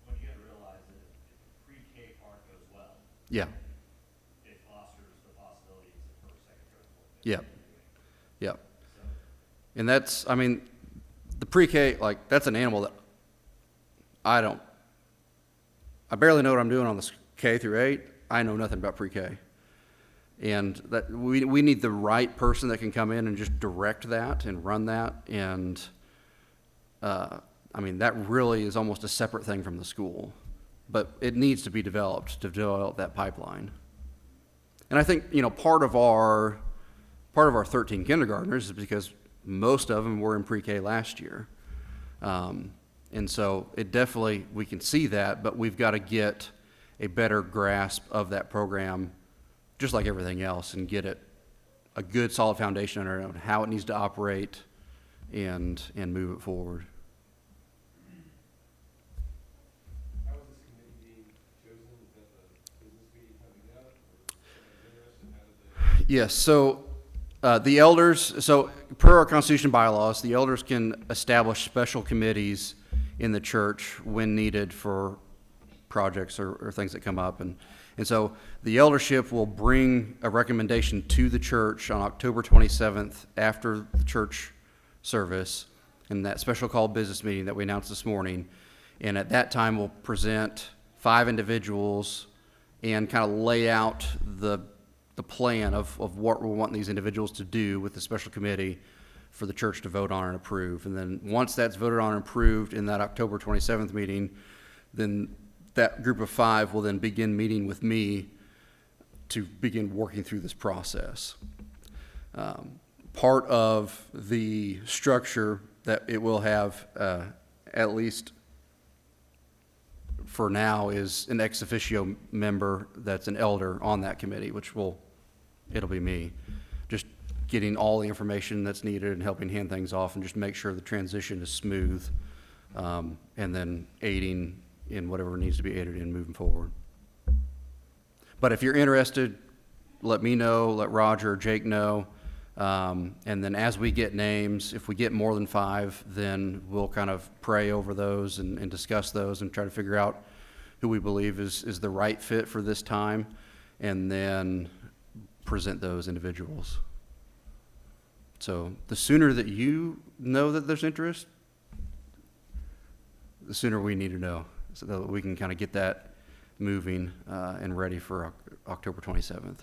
What you gotta realize is if the pre-K part goes well, Yeah, it fosters the possibilities of first, second, third, fourth. yeah, yeah. So, And that's, I mean, the pre-K, like, that's an animal that I barely know what I'm doing on this K through 8. I know nothing about pre-K. And that we need the right person that can come in and just direct that and run that. And, I mean, that really is almost a separate thing from the school. But it needs to be developed to develop that pipeline. And I think, part of our 13 kindergartners is because most of them were in pre-K last year. And so it definitely, we can see that, but we've got to get a better grasp of that program, just like everything else, and get it a good, solid foundation on how it needs to operate and move it forward. How is this committee being chosen? Is that the business meeting coming up, or something interesting? How did they? Yes, so the elders, so per our Constitution bylaws, the elders can establish special committees in the church when needed for projects or things that come up. And so the eldership will bring a recommendation to the church on October 27th after the church service in that special called business meeting that we announced this morning. And at that time, we'll present 5 individuals and kind of lay out the plan of what we want these individuals to do with the special committee for the church to vote on and approve. And then once that's voted on and approved in that October 27th meeting, then that group of 5 will then begin meeting with me to begin working through this process. Part of the structure that it will have at least for now is an ex officio member that's an elder on that committee, it'll be me. Just getting all the information that's needed and helping hand things off and just make sure the transition is smooth, and then aiding in whatever needs to be aided in moving forward. But if you're interested, let me know, let Roger or Jake know. And then as we get names, if we get more than 5, then we'll kind of pray over those and discuss those and try to figure out who we believe is the right fit for this time, and then present those individuals. So the sooner that you know that there's interest, the sooner we need to know, so that we can kind of get that moving and ready for October 27th.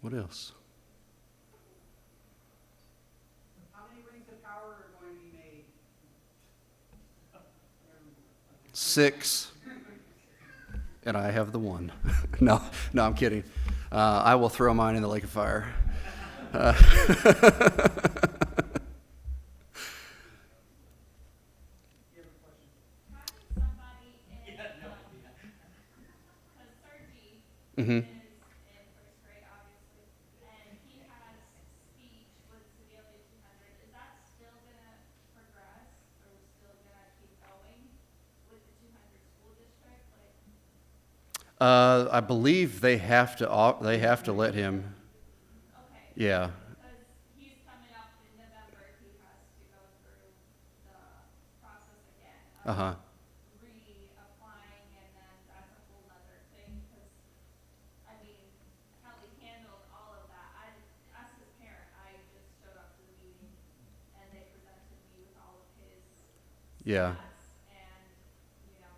What else? How many rings of power are going to be made? 6, and I have the 1. No, I'm kidding. I will throw mine in the lake of fire. Having somebody in, because Sergi Mhm. is in first grade, obviously, and he has speech with Sedalia 200. Is that still gonna progress, or we're still gonna keep going with the 200 school district? Like, I believe they have to let him. okay, Yeah. because he's coming up in November, he has to go through the process again of Uh-huh. reapplying, and then that's a whole nother thing, because, I mean, Kelly handled all of that. As his parent, I just showed up to the meeting, and they presented me with all of his Yeah. stats, and, you know,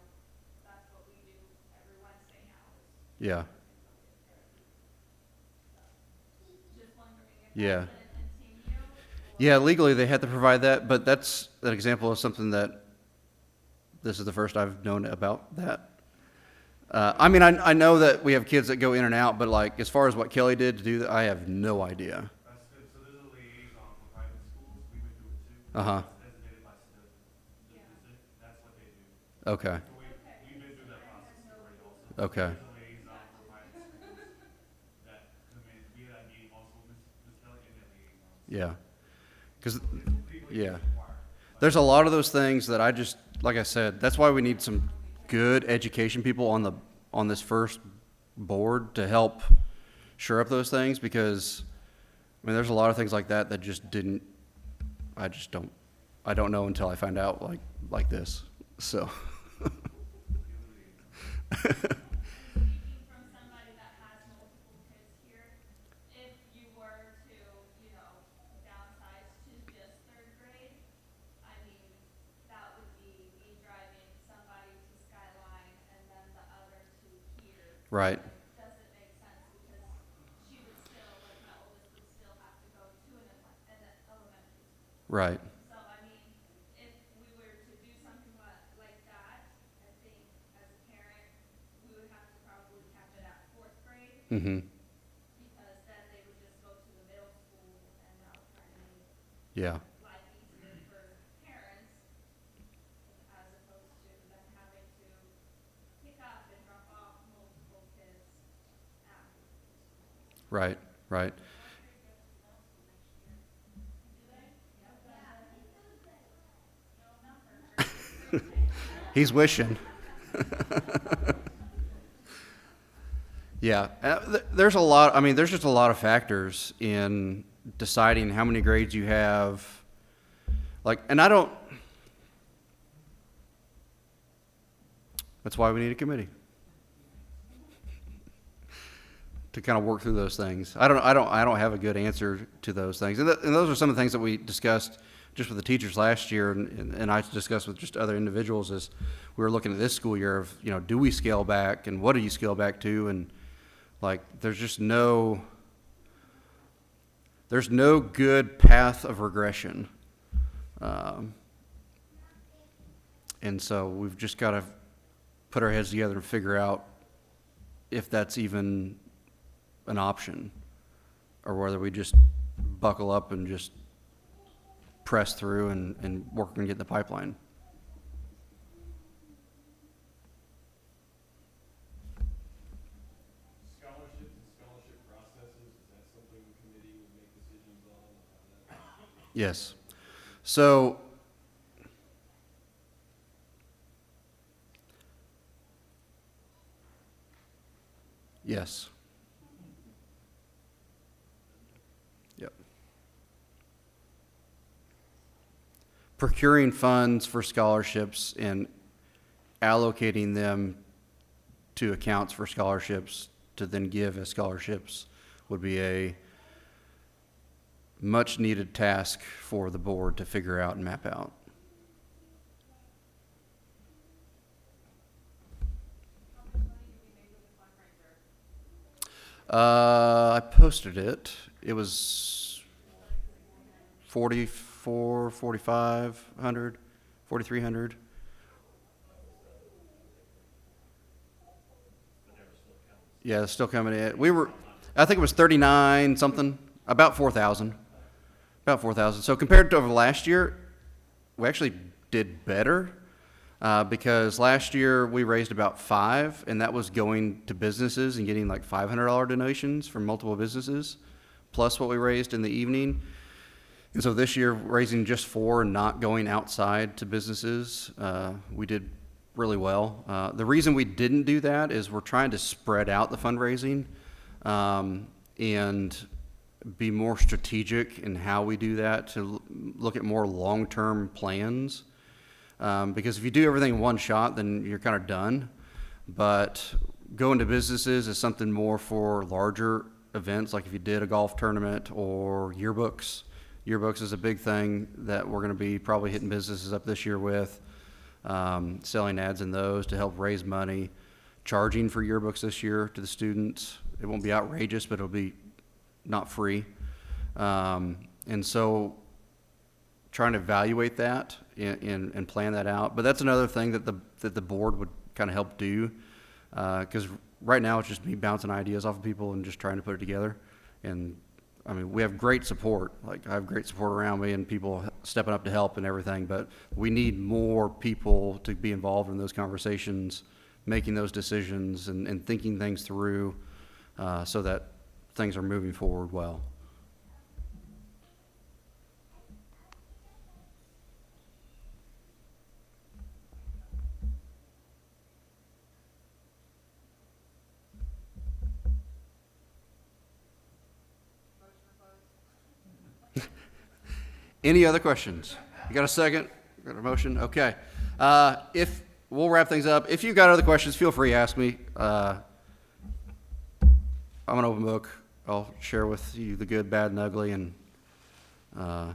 that's what we do every Wednesday now, is Yeah. just wondering if Yeah. that's gonna continue, or. Yeah, legally they had to provide that, but that's an example of something that this is the first I've known about that. I mean, I know that we have kids that go in and out, but like as far as what Kelly did to do that, I have no idea. That's good. So there's a liaison for private schools. We would do it too. Uh-huh. It's designated by Sedalia. That's what they do. Okay. So we've been through that process already also. Okay. There's a liaison for private schools that come in. We had that meeting also with Ms. Kelly and that liaison. Yeah. Because Legally yeah. required. There's a lot of those things that I just, like I said, that's why we need some good education people on this first board to help shore up those things, because I mean there's a lot of things like that that just didn't, I don't know until I find out like this. So Speaking from somebody that has multiple kids here, if you were to, you know, downsize to just third grade, I mean, that would be me driving somebody to Skyline and then the other two here. right, Doesn't make sense, because she would still, like my oldest would still have to go to an elementary school. right, So, I mean, if we were to do something like that, I think as a parent, we would have to probably cap it at 4th grade, mm-hmm, because then they would just go to the middle school, and that would kind of make yeah, life easier for parents, as opposed to them having to pick up and drop off multiple kids after. right, right. He's wishing. Yeah, there's a lot, I mean, there's just a lot of factors in deciding how many grades you have. Like, and that's why we need a committee to kind of work through those things. I don't have a good answer to those things. And those are some of the things that we discussed just with the teachers last year, and I discussed with just other individuals as we were looking at this school year of, you know, do we scale back, and what do you scale back to? And like, there's no good path of regression. And so we've just got to put our heads together and figure out if that's even an option or whether we just buckle up and just press through and work and get in the pipeline. Scholarships and scholarship processes, is that something the committee would make decisions on? Yes. So yes. Yep. Procuring funds for scholarships and allocating them to accounts for scholarships to then give as scholarships would be a much needed task for the board to figure out and map out. How much money did we make with the fundraiser? I posted it. It was 44, 4,500, 4,300. Yeah, it's still coming in. I think it was 39 something, about 4,000. About 4,000. So compared to over last year, we actually did better because last year we raised about $5,000, and that was going to businesses and getting like $500 donations from multiple businesses, plus what we raised in the evening. And so this year, raising just $4,000 and not going outside to businesses, we did really well. The reason we didn't do that is we're trying to spread out the fundraising and be more strategic in how we do that, to look at more long-term plans. Because if you do everything in one shot, then you're kind of done. But going to businesses is something more for larger events, like if you did a golf tournament or yearbooks. Yearbooks is a big thing that we're going to be probably hitting businesses up this year with, selling ads in those to help raise money, charging for yearbooks this year to the students. It won't be outrageous, but it'll be not free. And so trying to evaluate that and plan that out. But that's another thing that the board would kind of help do, because right now it's just me bouncing ideas off of people and just trying to put it together. And I mean, we have great support. Like, I have great support around me and people stepping up to help and everything, but we need more people to be involved in those conversations, making those decisions and thinking things through, so that things are moving forward well. Any other questions? You got a second? Got a motion? Okay. If we'll wrap things up. If you've got other questions, feel free to ask me. I'm an open book. I'll share with you the good, bad, and ugly. And I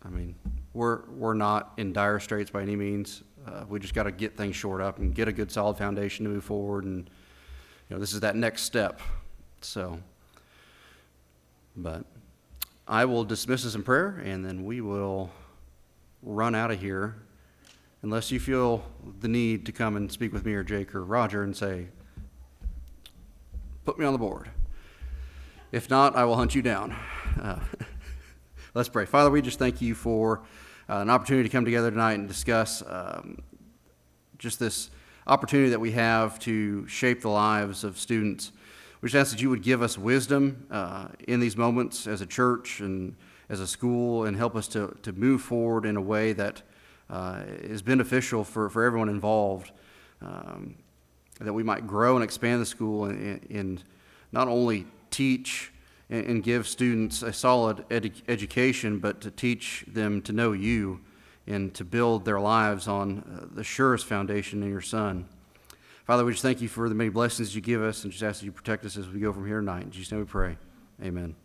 mean, we're not in dire straits by any means. We just got to get things shored up and get a good, solid foundation to move forward. And this is that next step. So, but I will dismiss us in prayer, and then we will run out of here, unless you feel the need to come and speak with me or Jake or Roger and say, put me on the board. If not, I will hunt you down. Let's pray. Father, we just thank you for an opportunity to come together tonight and discuss just this opportunity that we have to shape the lives of students. We just ask that you would give us wisdom in these moments as a church and as a school, and help us to move forward in a way that is beneficial for everyone involved, that we might grow and expand the school and not only teach and give students a solid education, but to teach them to know you and to build their lives on the surest foundation in your Son. Father, we just thank you for the many blessings you give us, and just ask that you protect us as we go from here tonight. In Jesus' name we pray. Amen.